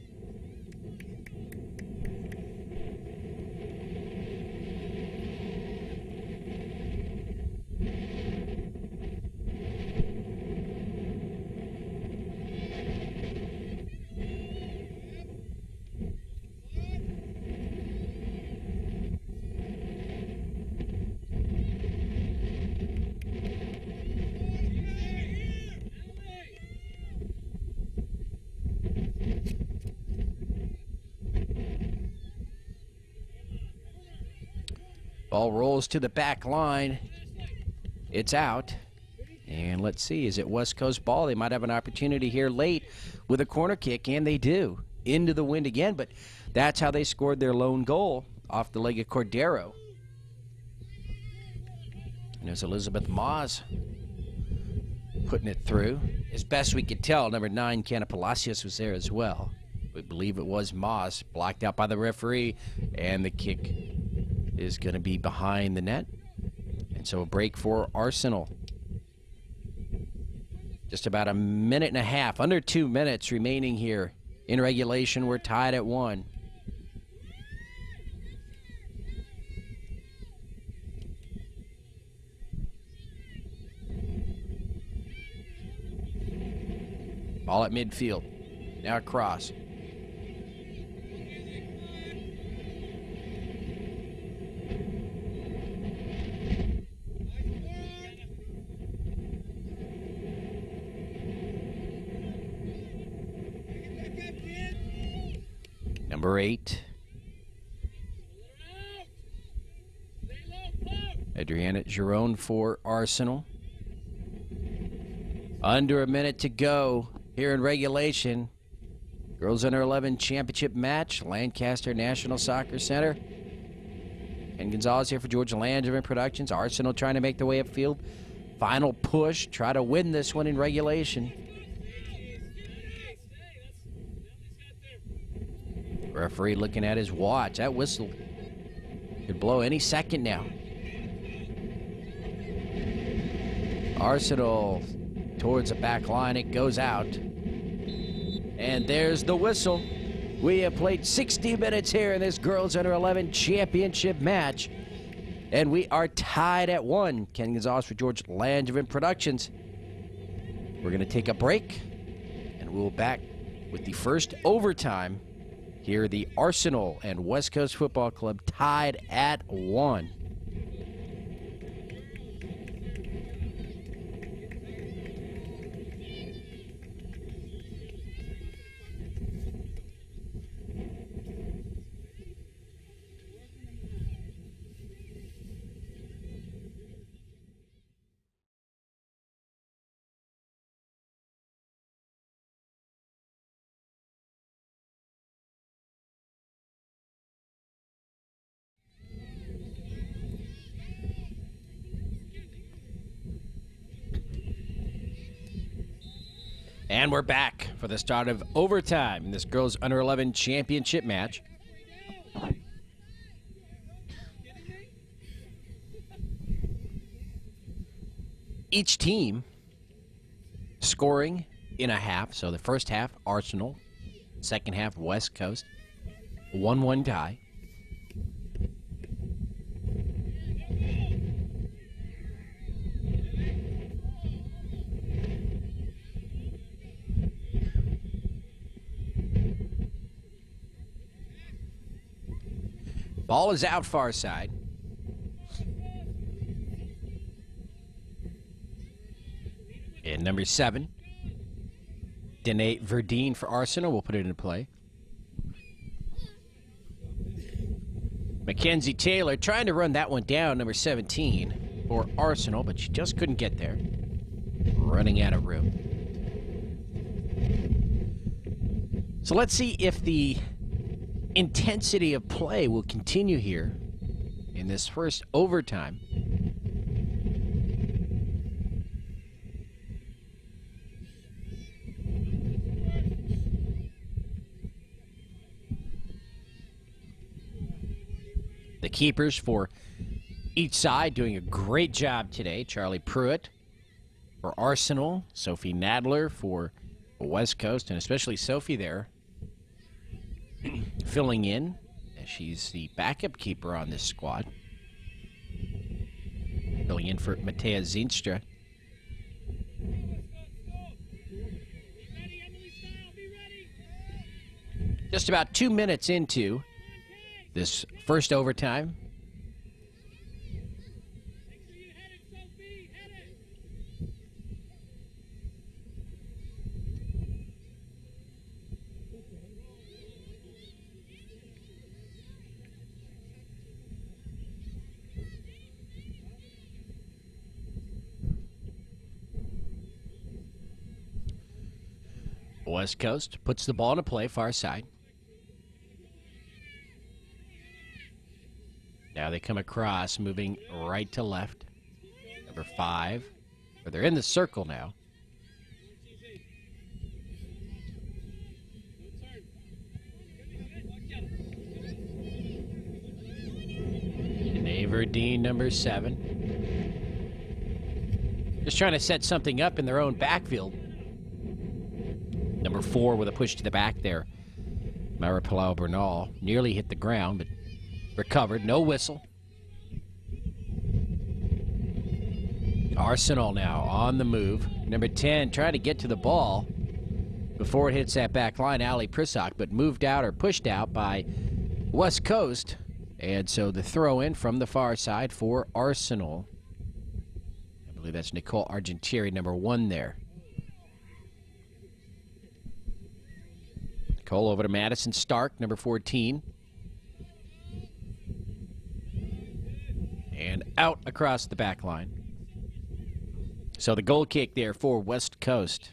Ball rolls to the back line. It's out. And let's see, is it West Coast ball? They might have an opportunity here late with a corner kick, and they do. Into the wind again, but that's how they scored their lone goal, off the leg of Cordero. And there's Elizabeth Moss putting it through. As best we could tell, number 9, Canna Palacios, was there as well. We believe it was Moss, blocked out by the referee, and the kick is going to be behind the net. And so a break for Arsenal. Just about a minute and a half, under 2 minutes remaining here in regulation. We're tied at 1. Ball at midfield. Now across. Number 8. Adriana Giron for Arsenal. Under a minute to go here in regulation. Girls Under 11 Championship match, Lancaster National Soccer Center. Ken Gonzalez here for George Langevin Productions. Arsenal trying to make their way upfield. Final push, try to win this one in regulation. Referee looking at his watch. That whistle could blow any second now. Arsenal towards the back line. It goes out. And there's the whistle. We have played 60 minutes here in this Girls Under 11 Championship match. And we are tied at 1. Ken Gonzalez for George Langevin Productions. We're going to take a break. And we'll be back with the first overtime. Here, the Arsenal and West Coast Football Club tied at 1. And we're back for the start of overtime in this Girls Under 11 Championship match. Each team scoring in a half. So the first half, Arsenal. Second half, West Coast. 1-1 tie. Ball is out far side. And number 7, Danae Verdine for Arsenal. We'll put it into play. Mackenzie Taylor trying to run that one down, number 17 for Arsenal, but she just couldn't get there. Running out of room. So let's see if the intensity of play will continue here in this first overtime. The keepers for each side doing a great job today. Charlie Pruitt for Arsenal, Sophie Nadler for West Coast, and especially Sophie there filling in, as she's the backup keeper on this squad. Filling in for Matea Zinstra. Just about 2 minutes into this first overtime. West Coast puts the ball into play, far side. Now they come across, moving right to left. Number 5. Or they're in the circle now. Verdine, number 7. Just trying to set something up in their own backfield. Number 4 with a push to the back there. Mara Palau Bernal nearly hit the ground, but recovered. No whistle. Arsenal now on the move. Number 10 trying to get to the ball before it hits that back line, Ali Prisak, but moved out or pushed out by West Coast. And so the throw in from the far side for Arsenal. I believe that's Nicole Argentieri, number 1 there. Nicole over to Madison Stark, number 14. And out across the back line. So the goal kick there for West Coast.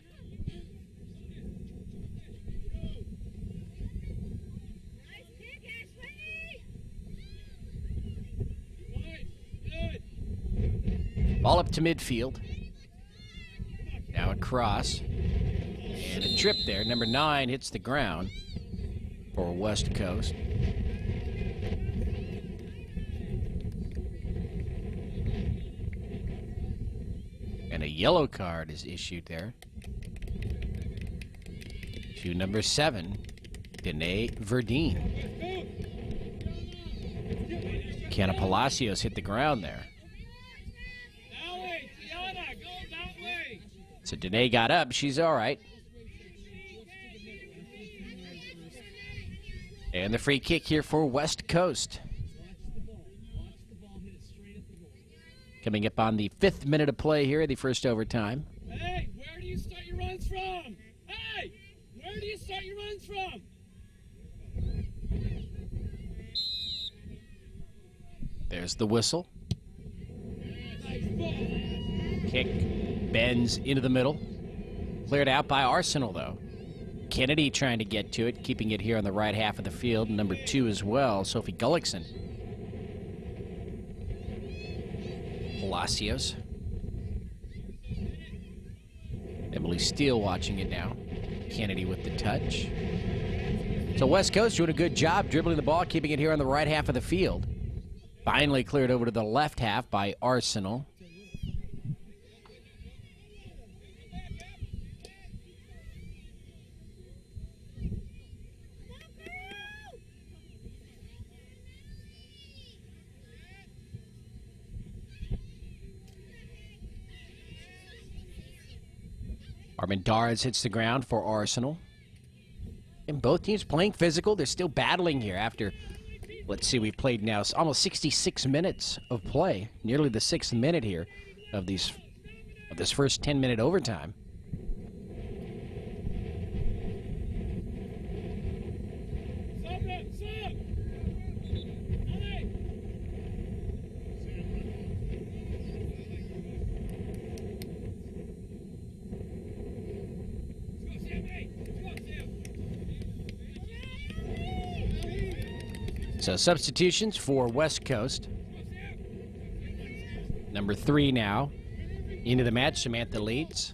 Ball up to midfield. Now across. And a trip there. Number 9 hits the ground for West Coast. And a yellow card is issued there to number 7, Danae Verdine. Kiana Palacios hit the ground there. So Danae got up. She's all right. And the free kick here for West Coast. Coming up on the 5th minute of play here, the first overtime. Hey, where do you start your runs from? Hey, where do you start your runs from? There's the whistle. Kick bends into the middle. Cleared out by Arsenal, though. Kennedy trying to get to it, keeping it here on the right half of the field. Number 2 as well, Sophie Gullickson. Palacios. Emily Steele watching it now. Kennedy with the touch. So West Coast doing a good job dribbling the ball, keeping it here on the right half of the field. Finally cleared over to the left half by Arsenal. Armendariz hits the ground for Arsenal. And both teams playing physical. They're still battling here after, let's see, we've played now almost 66 minutes of play. Nearly the 6th minute here of this first 10-minute overtime. So substitutions for West Coast. Number 3 now into the match, Samantha Leeds.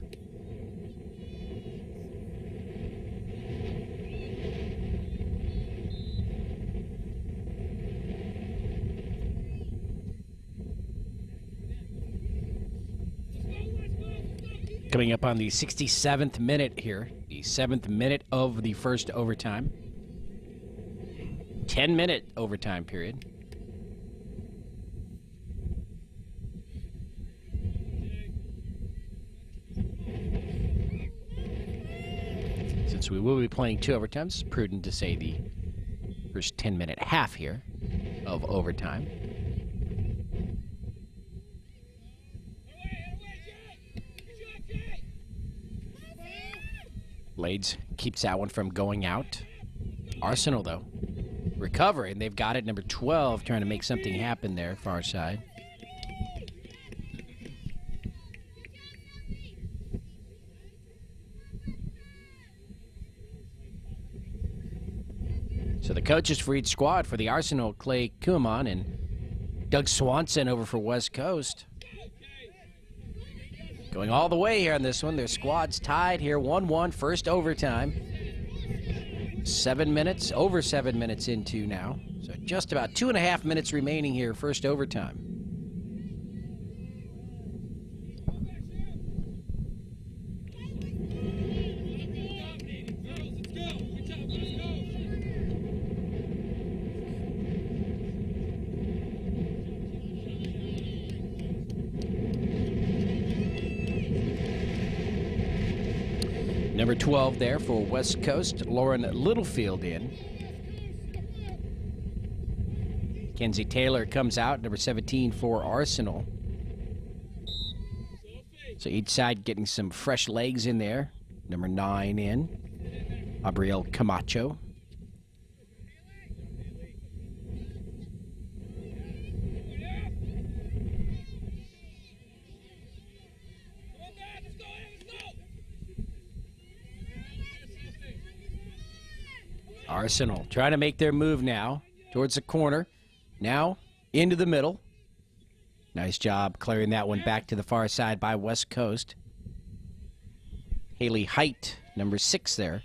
Coming up on the 67th minute here, the 7th minute of the first overtime. 10-minute overtime period. Since we will be playing 2 overtimes, it's prudent to say the first 10-minute half here of overtime. Blades keeps that one from going out. Arsenal, though, recovering. They've got it. Number 12 trying to make something happen there, far side. So the coaches for each squad for the Arsenal, Clay Kuhlman and Doug Swanson over for West Coast. Going all the way here on this one. Their squads tied here 1-1, first overtime. 7 minutes, over 7 minutes into now. So just about 2.5 minutes remaining here, first overtime. Number 12 there for West Coast, Lauren Littlefield in. Kenzie Taylor comes out, number 17 for Arsenal. So each side getting some fresh legs in there. Number 9 in, Abriel Camacho. Arsenal trying to make their move now towards the corner. Now into the middle. Nice job clearing that one back to the far side by West Coast. Haley Height, number 6 there.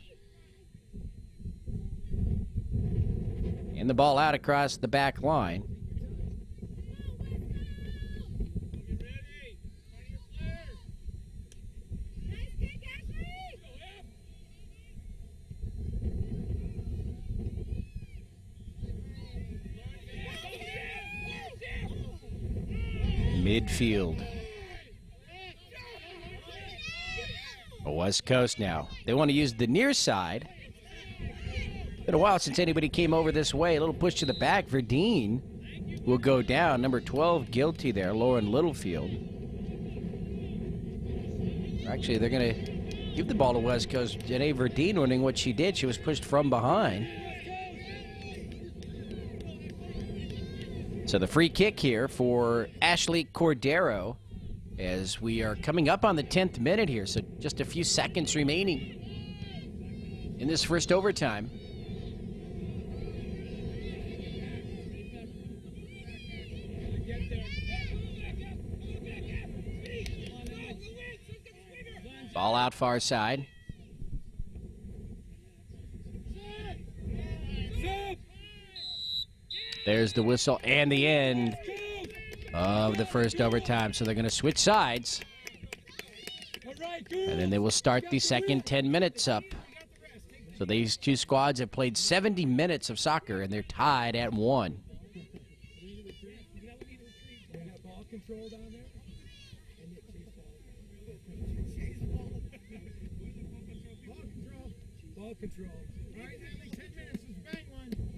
And the ball out across the back line. Midfield. West Coast now. They want to use the near side. Been a while since anybody came over this way. A little push to the back. Verdeen will go down. Number 12 guilty there, Lauren Littlefield. Actually, they're going to give the ball to West Coast. Janae Verdeen wondering what she did. She was pushed from behind. So the free kick here for Ashley Cordero as we are coming up on the 10th minute here. So just a few seconds remaining in this first overtime. Ball out far side. There's the whistle and the end of the first overtime. So they're going to switch sides. And then they will start the second 10 minutes up. So these two squads have played 70 minutes of soccer, and they're tied at 1.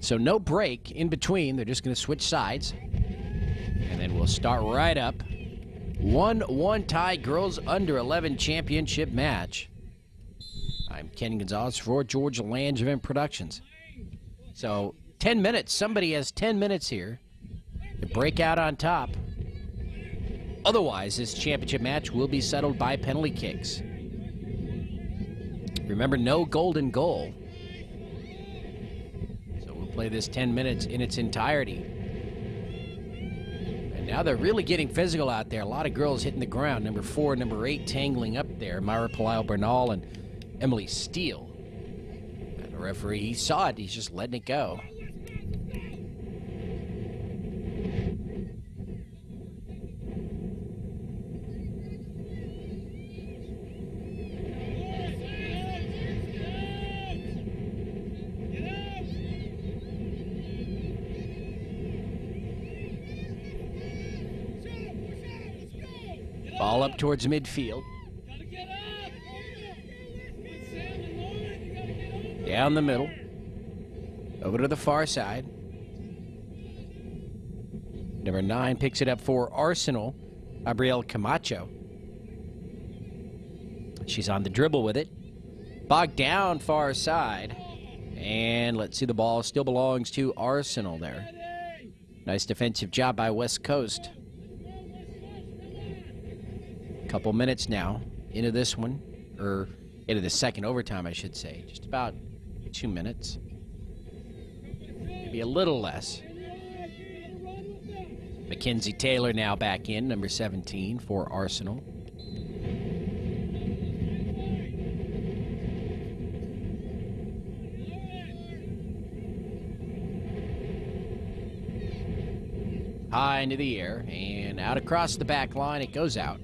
So no break in between. They're just going to switch sides. And then we'll start right up. 1-1 tie, girls under 11 championship match. I'm Ken Gonzalez for Georgia Langevin Productions. So 10 minutes. Somebody has 10 minutes here to break out on top. Otherwise, this championship match will be settled by penalty kicks. Remember, no golden goal. Play this 10 minutes in its entirety. And now they're really getting physical out there. A lot of girls hitting the ground. Number 4, number 8 tangling up there. Myra Palaio Bernal and Emily Steele. And the referee, he saw it. He's just letting it go. Ball up towards midfield. Down the middle. Over to the far side. Number 9 picks it up for Arsenal, Abriel Camacho. She's on the dribble with it. Bogged down far side. And let's see, the ball still belongs to Arsenal there. Nice defensive job by West Coast. Couple minutes now into this one, or into the second overtime, I should say. Just about 2 minutes. maybe a little less. Mackenzie Taylor now back in, number 17 for Arsenal. High into the air and out across the back line. It goes out.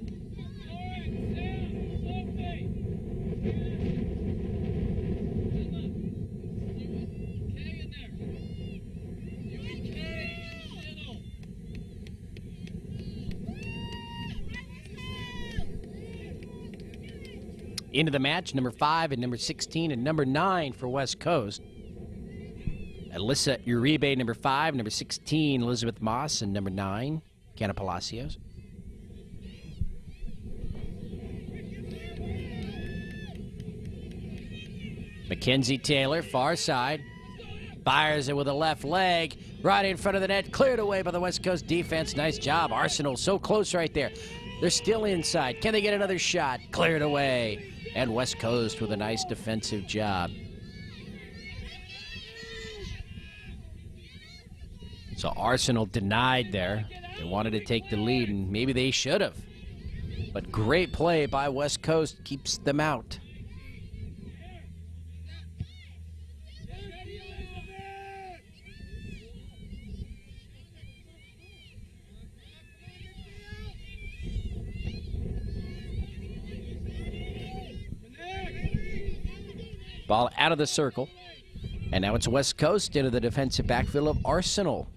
Into the match, number 5 and number 16 and number 9 for West Coast. Alyssa Uribe, number 5, number 16, Elizabeth Moss, and number 9, Canna Palacios. Mackenzie Taylor, far side, fires it with a left leg, right in front of the net, cleared away by the West Coast defense. Nice job. Arsenal so close right there. They're still inside. Can they get another shot? Cleared away. And West Coast with a nice defensive job. So Arsenal denied there. They wanted to take the lead, and maybe they should have. But great play by West Coast keeps them out. Ball out of the circle. And now it's West Coast into the defensive backfield of Arsenal.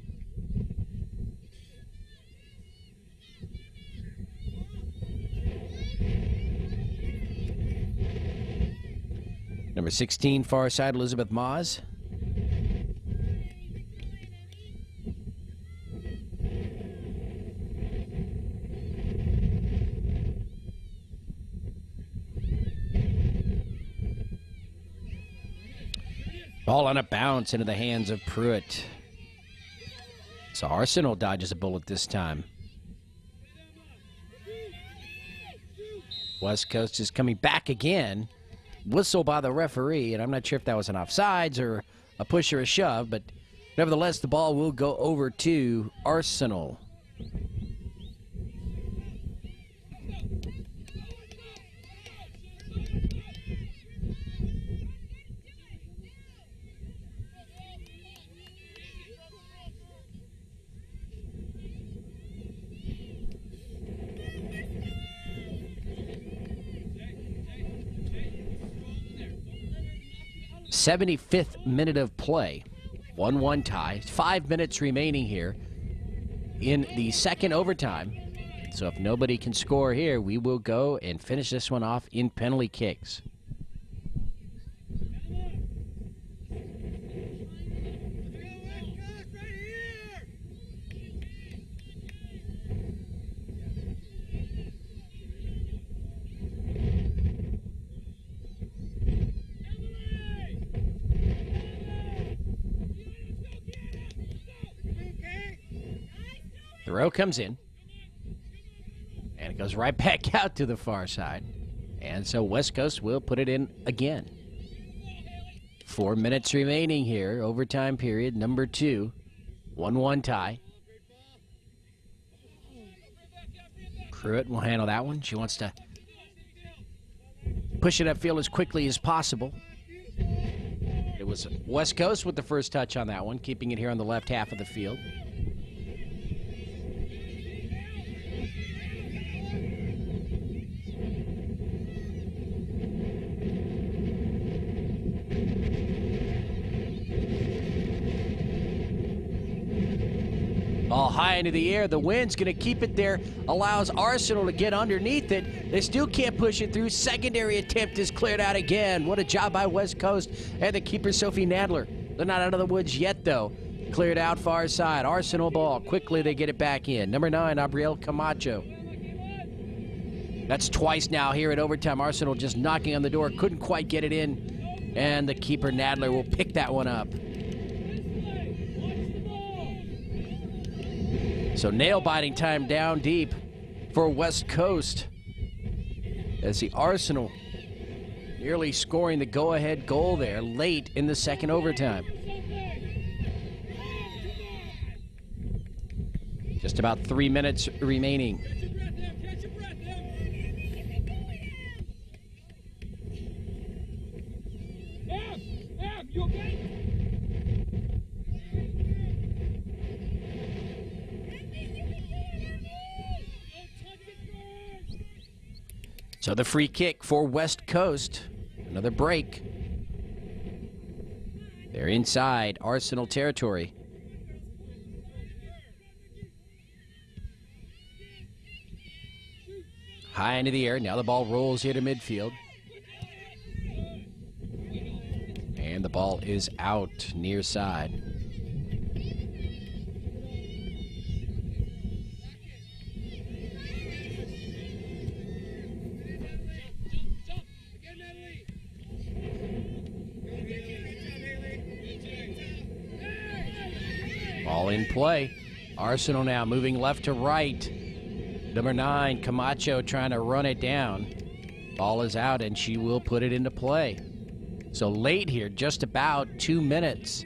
Number 16, far side, Elizabeth Moss. Ball on a bounce into the hands of Pruitt. So Arsenal dodges a bullet this time. West Coast is coming back again. Whistle by the referee, and I'm not sure if that was an offsides or a push or a shove, but nevertheless, the ball will go over to Arsenal. '75th minute of play. 1-1 tie. 5 minutes remaining here in the second overtime. So if nobody can score here, we will go and finish this one off in penalty kicks. Throw comes in, and it goes right back out to the far side. And so West Coast will put it in again. 4 minutes remaining here, overtime period, number 2. 1-1 tie. Pruitt will handle that one. She wants to push it upfield as quickly as possible. It was West Coast with the first touch on that one, keeping it here on the left half of the field. Ball high into the air. The wind's going to keep it there. Allows Arsenal to get underneath it. They still can't push it through. Secondary attempt is cleared out again. What a job by West Coast and the keeper, Sophie Nadler. They're not out of the woods yet, though. Cleared out far side. Arsenal ball. Quickly they get it back in. Number 9, Abriel Camacho. That's twice now here at overtime. Arsenal just knocking on the door. Couldn't quite get it in. And the keeper, Nadler, will pick that one up. So nail-biting time down deep for West Coast as the Arsenal nearly scoring the go-ahead goal there late in the second overtime. Just about 3 minutes remaining. Catch your breath, Em. Catch your breath, Em. Em, you okay? So the free kick for West Coast. Another break. They're inside Arsenal territory. High into the air. Now the ball rolls here to midfield. And the ball is out near side. Ball in play. Arsenal now moving left to right. Number 9, Camacho trying to run it down. Ball is out, and she will put it into play. So late here, just about 2 minutes,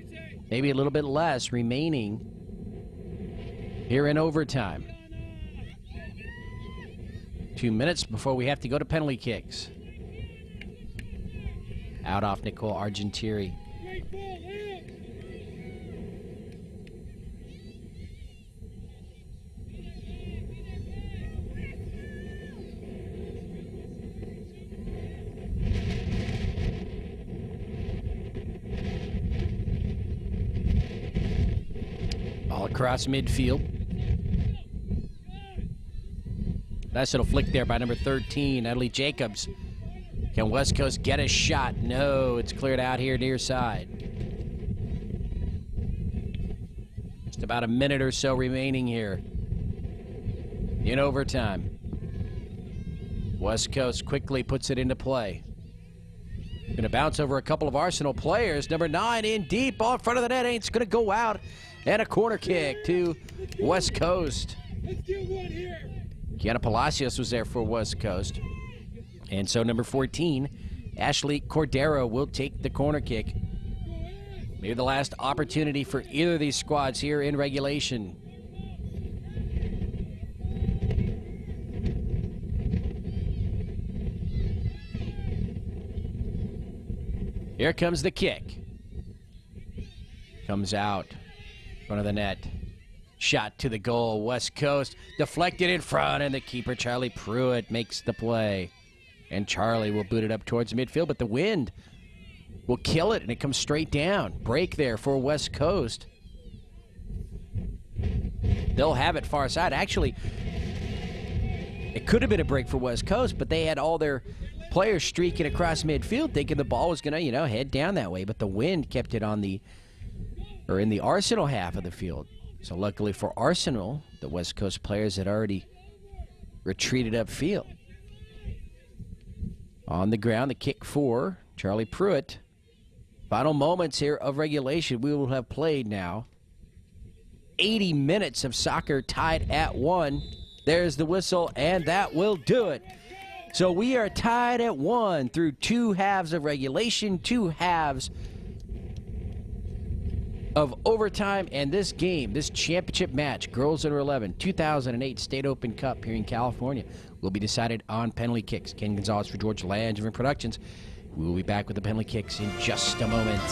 maybe a little bit less remaining here in overtime. 2 minutes before we have to go to penalty kicks. Out off Nicole Argentieri. Great ball, Em. All across midfield. Nice little flick there by number 13, Natalie Jacobs. Can West Coast get a shot? No, it's cleared out here near side. Just about a minute or so remaining here in overtime. West Coast quickly puts it into play. Going to bounce over a couple of Arsenal players. Number 9 in deep, ball in front of the net. It's going to go out. And a corner kick to West Coast. Let's get one here. Kiana Palacios was there for West Coast. And so number 14, Ashley Cordero, will take the corner kick. Maybe the last opportunity for either of these squads here in regulation. Here comes the kick. Comes out. Front of the net. Shot to the goal. West Coast deflected in front, and the keeper, Charlie Pruitt, makes the play. And Charlie will boot it up towards midfield, but the wind will kill it, and it comes straight down. Break there for West Coast. They'll have it far side. Actually, it could have been a break for West Coast, but they had all their players streaking across midfield, thinking the ball was going to, head down that way. But the wind kept it in the Arsenal half of the field. So luckily for Arsenal, the West Coast players had already retreated upfield. On the ground, the kick for Charlie Pruitt. Final moments here of regulation. We will have played now 80 minutes of soccer, tied at 1. There's the whistle, and that will do it. So we are tied at 1 through 2 halves of regulation, 2 halves of overtime, and this game, this championship match, Girls Under 11, 2008 State Open Cup here in California, will be decided on penalty kicks. Ken Gonzalez for George Langevin Productions. We will be back with the penalty kicks in just a moment.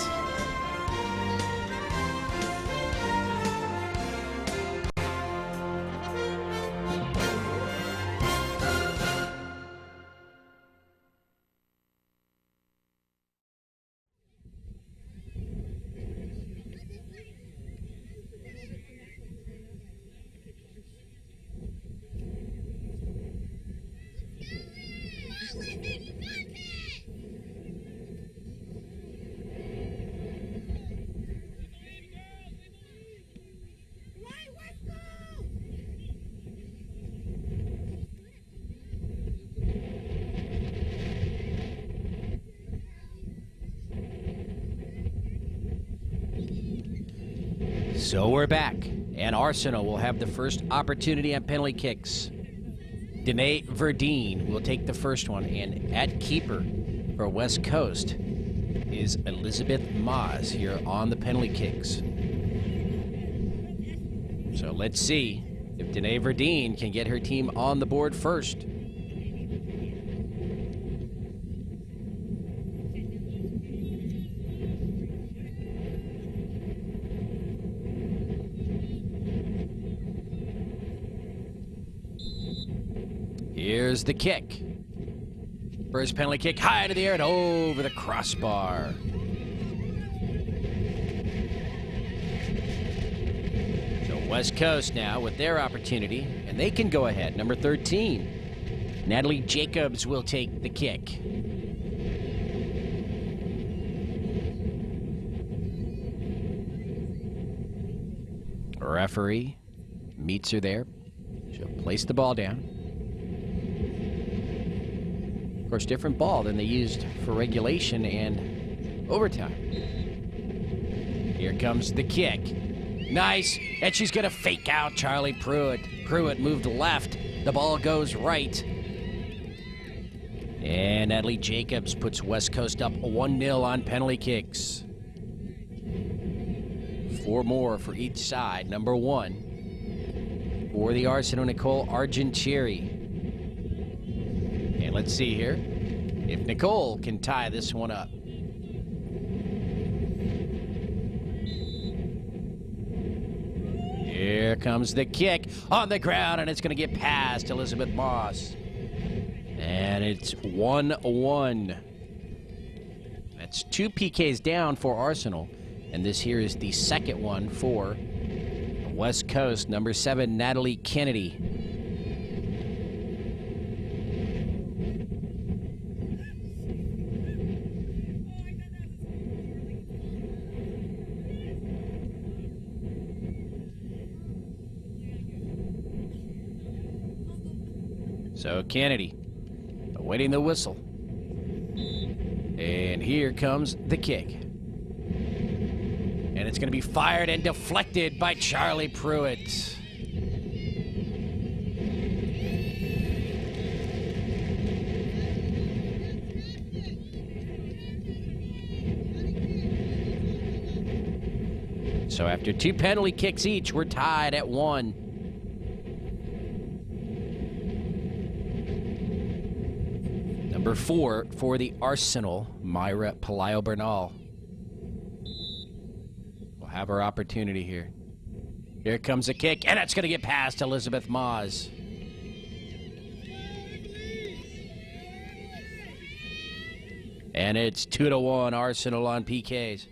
So we're back, and Arsenal will have the first opportunity on penalty kicks. Danae Verdeen will take the first one, and at keeper for West Coast is Elizabeth Maas here on the penalty kicks. So let's see If Danae Verdeen can get her team on the board first. Here's the kick. First penalty kick, high into the air and over the crossbar. So West Coast now with their opportunity, and they can go ahead. Number 13, Natalie Jacobs will take the kick. Referee meets her there. She'll place the ball down. Of course, different ball than they used for regulation and overtime. Here comes the kick. Nice, and she's going to fake out Charlie Pruitt. Pruitt moved left. The ball goes right. And Natalie Jacobs puts West Coast up 1-0 on penalty kicks. 4 more for each side. Number 1 for the Arsenal, Nicole Argentieri. And let's see here if Nicole can tie this one up. Here comes the kick on the ground, and it's going to get past Elizabeth Moss. And it's 1-1. That's 2 PKs down for Arsenal. And this here is the second one for West Coast. Number 7, Natalie Kennedy. So Kennedy awaiting the whistle. And here comes the kick. And it's going to be fired and deflected by Charlie Pruitt. So after 2 penalty kicks each, we're tied at 1. Number 4 for the Arsenal, Myra Pelayo-Bernal. We'll have her opportunity here. Here comes a kick, and it's going to get past Elizabeth Moss. And it's 2-1 Arsenal on PKs.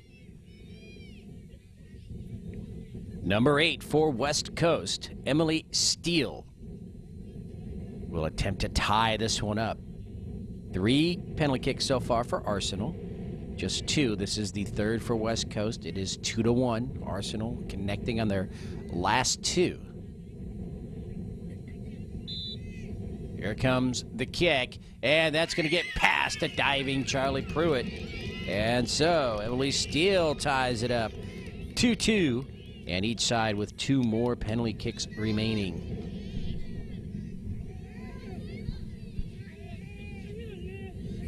Number 8 for West Coast, Emily Steele will attempt to tie this one up. 3 penalty kicks so far for Arsenal, just 2. This is the 3rd for West Coast. It is 2-1. Arsenal connecting on their last 2. Here comes the kick, and that's going to get past a diving Charlie Pruitt. And so Emily Steele ties it up 2-2, and each side with 2 more penalty kicks remaining.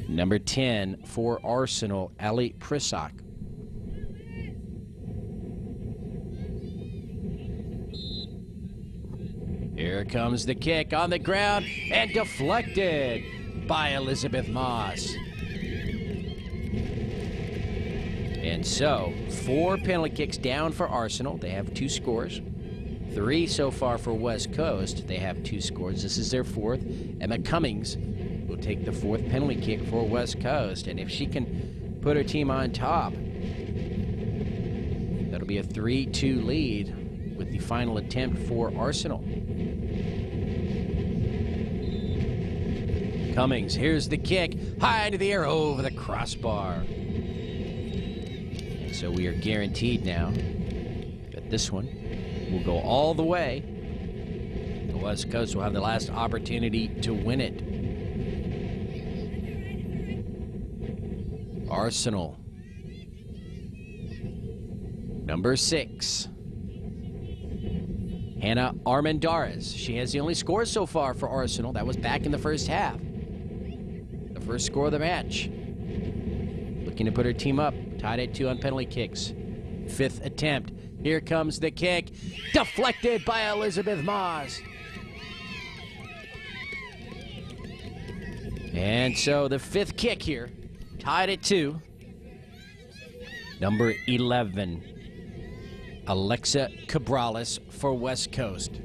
Number 10 for Arsenal, Ali Prisak. Here comes the kick on the ground and deflected by Elizabeth Moss. And so, 4 penalty kicks down for Arsenal. They have 2 scores. 3 so far for West Coast. They have 2 scores. This is their 4th. Emma Cummings will take the 4th penalty kick for West Coast. And if she can put her team on top, that'll be a 3-2 lead with the final attempt for Arsenal. Cummings, here's the kick, high into the air over the crossbar. And so we are guaranteed now that this one will go all the way. The West Coast will have the last opportunity to win it. Arsenal. Number 6. Hannah Armendariz. She has the only score so far for Arsenal. That was back in the first half. The first score of the match. Looking to put her team up. Tied at 2 on penalty kicks. 5th attempt. Here comes the kick. Deflected by Elizabeth Moss. And so the fifth kick here, tied at 2. Number 11, Alexa Cabrales for West Coast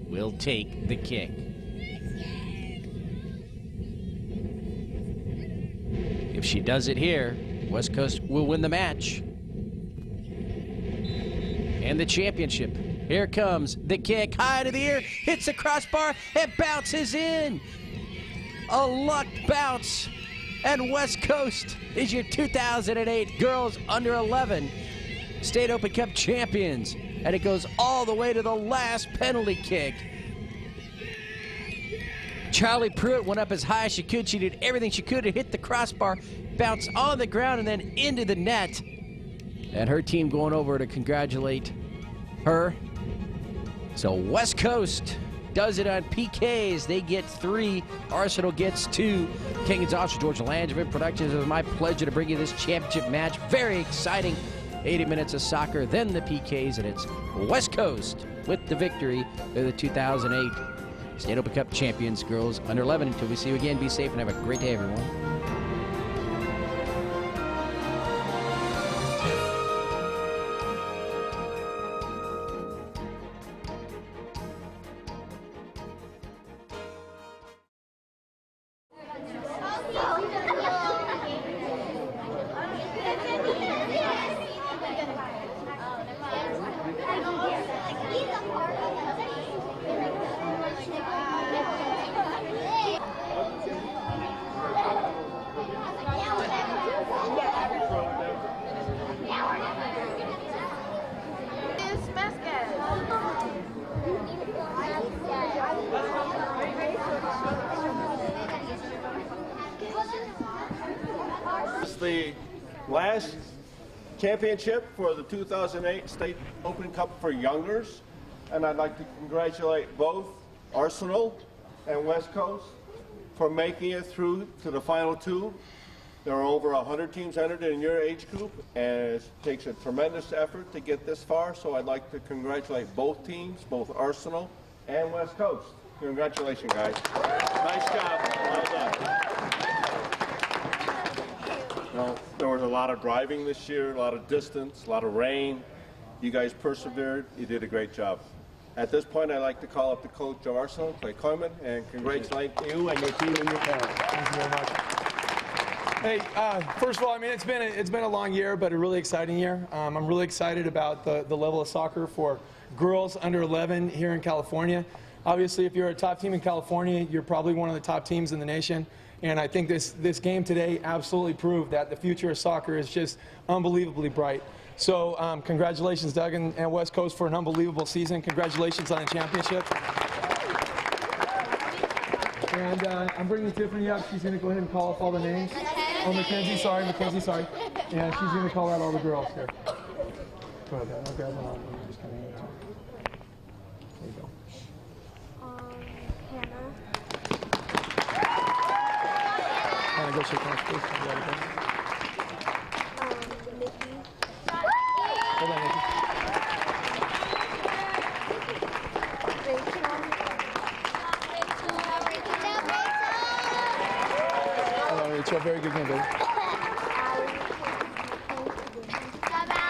will take the kick. If she does it here, West Coast will win the match and the championship. Here comes the kick, high to the air, hits the crossbar, and bounces in. A luck bounce, and West Coast is your 2008 Girls Under 11 State Open Cup champions, and it goes all the way to the last penalty kick. Charlie Pruitt went up as high as she could. She did everything she could to hit the crossbar, bounce on the ground, and then into the net. And her team going over to congratulate her. So West Coast does it on PKs. They get 3. Arsenal gets 2. King and Josh, George Langevin Productions. It was my pleasure to bring you this championship match. Very exciting. 80 minutes of soccer, then the PKs, and it's West Coast with the victory. They're the 2008 State Open Cup champions, Girls Under 11. Until we see you again, be safe and have a great day, everyone. It's the last championship for the 2008 State Open Cup for Youngers, and I'd like to congratulate both Arsenal and West Coast for making it through to the final 2. There are over 100 teams entered in your age group, and it takes a tremendous effort to get this far, so I'd like to congratulate both teams, both Arsenal and West Coast. Congratulations, guys. Nice job. Well done. Well, there was a lot of driving this year, a lot of distance, a lot of rain. You guys persevered. You did a great job. At this point, I'd like to call up the coach of Arsenal, Clay Coleman, and congratulate you and your team and your parents. Thank you very much. Hey, first of all, I mean, it's been a long year, but a really exciting year. I'm really excited about the level of soccer for girls under 11 here in California. Obviously, if you're a top team in California, you're probably one of the top teams in the nation. And I think this game today absolutely proved that the future of soccer is just unbelievably bright. So congratulations, Doug and West Coast, for an unbelievable season. Congratulations on the championship. And I'm bringing Tiffany up. She's going to go ahead and call up all the names. Oh, Mackenzie, sorry. Yeah, she's going to call out all the girls here. Go ahead, I'll grab one. Just come in. There you go. Hannah. Go shake hands, please. Mickey. Hold on, Nikki. Hold on, Rachel. Very good game, baby.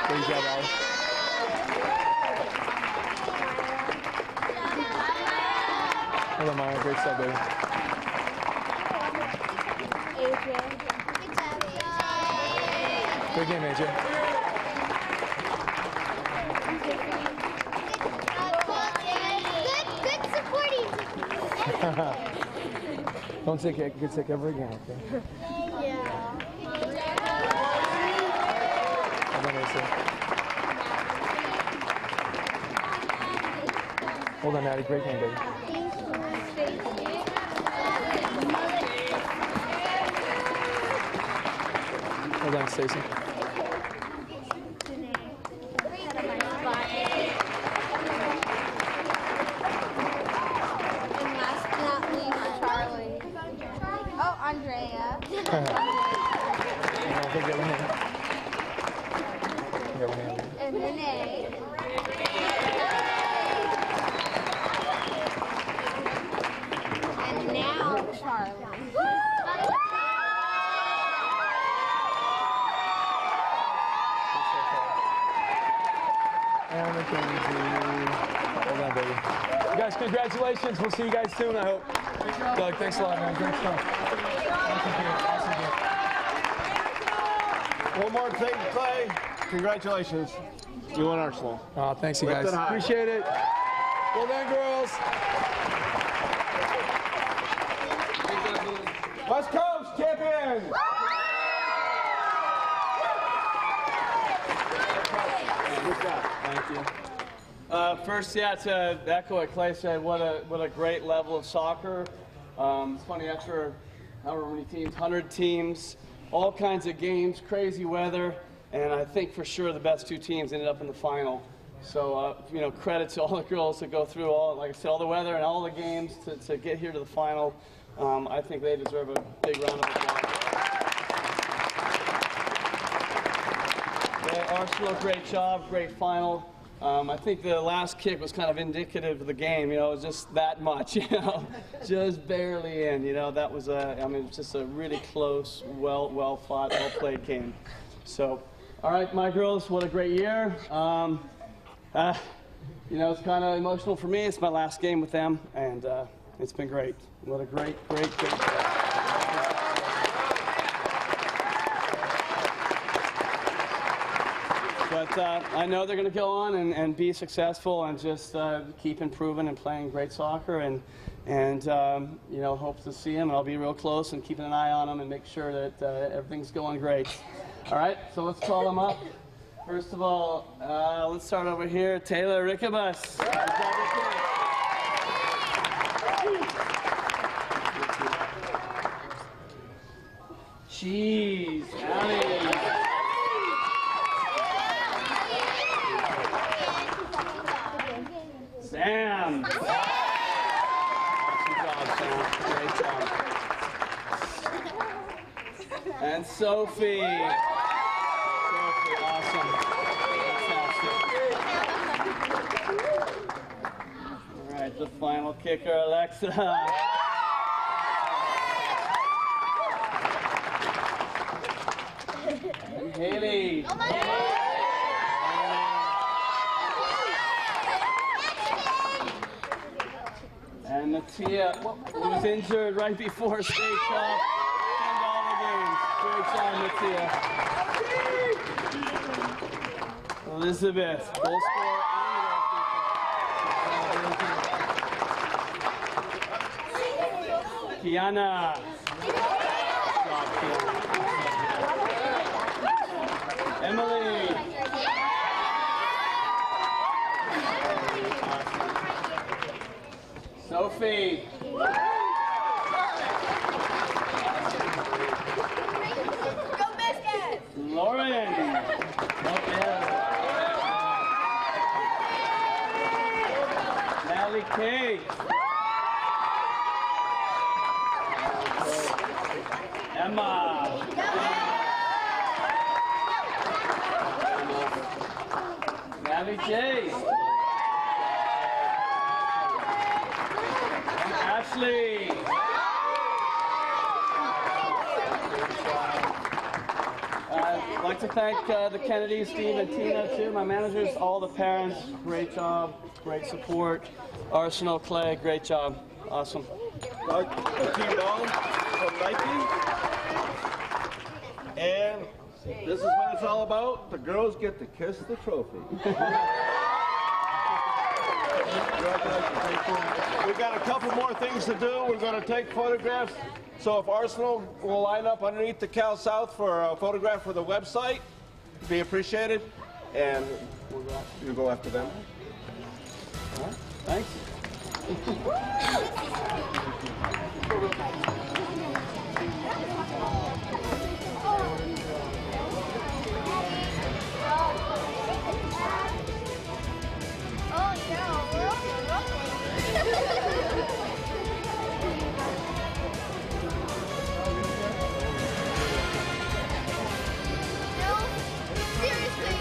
Good job, Allie. Hold on, Maya. Great stuff, baby. Good game, AJ. Good supporting. Don't get sick ever again, okay? Yeah. Hold on, Mason. Hold on, Maddie. Great game, baby. Hold on, Stacy. Andrea. Get one hand. And Renee. And now Charlie. And Mackenzie. Hold on, baby. You guys, congratulations. We'll see you guys soon, I hope. Doug, thanks a lot, man. Great stuff. Awesome game. One more thing, Clay. Congratulations. You won Arsenal. Oh, thanks, you Lift guys. it high. Appreciate it. Well done, girls. West Coast champions! Thank you. First, yeah, to echo what Clay said, what a great level of soccer. It's funny, after however many teams, 100 teams, all kinds of games, crazy weather, and I think for sure the best two teams ended up in the final. So, credit to all the girls that go through all, like I said, all the weather and all the games to get here to the final. I think they deserve a big round of applause. Yeah, Arsenal, great job, great final. I think the last kick was kind of indicative of the game. It was just that much, just barely in. That was it's just a really close, well fought, well played game. So, all right, my girls, what a great year. It's kind of emotional for me. It's my last game with them, and it's been great. What a great. But I know they're going to go on and be successful and just keep improving and playing great soccer and hope to see them. And I'll be real close and keeping an eye on them and make sure that everything's going great. All right, so let's call them up. First of all, let's start over here. Taylor Rickabus. Jeez, Allie. Sam. Awesome job, Sam. Great job. And Sophie. Sophie, awesome. Fantastic. All right, the final kicker, Alexa. And Haley. And Natia, who was injured right before state cup. And all the games. Great job, Natia. Elizabeth, goal scorer and Kiana. Good job, Kiana. Emily. Sophie. Go Biscuits! Lauren. Okay. Natalie Kate. Emma. Natalie J. Ashley. I'd like to thank the Kennedys, Steve and Tina too, my managers, all the parents. Great job, great support. Arsenal, Clay, great job. Awesome. Doug, Team Ball from Nike. And this is what it's all about. The girls get to kiss the trophy. We've got a couple more things to do. We're going to take photographs. So if Arsenal will line up underneath the Cal South for a photograph for the website, it'd be appreciated. And we'll go after them. All right, thanks. Oh no, we're rolling. No, seriously.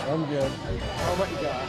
I'm good. Oh my God.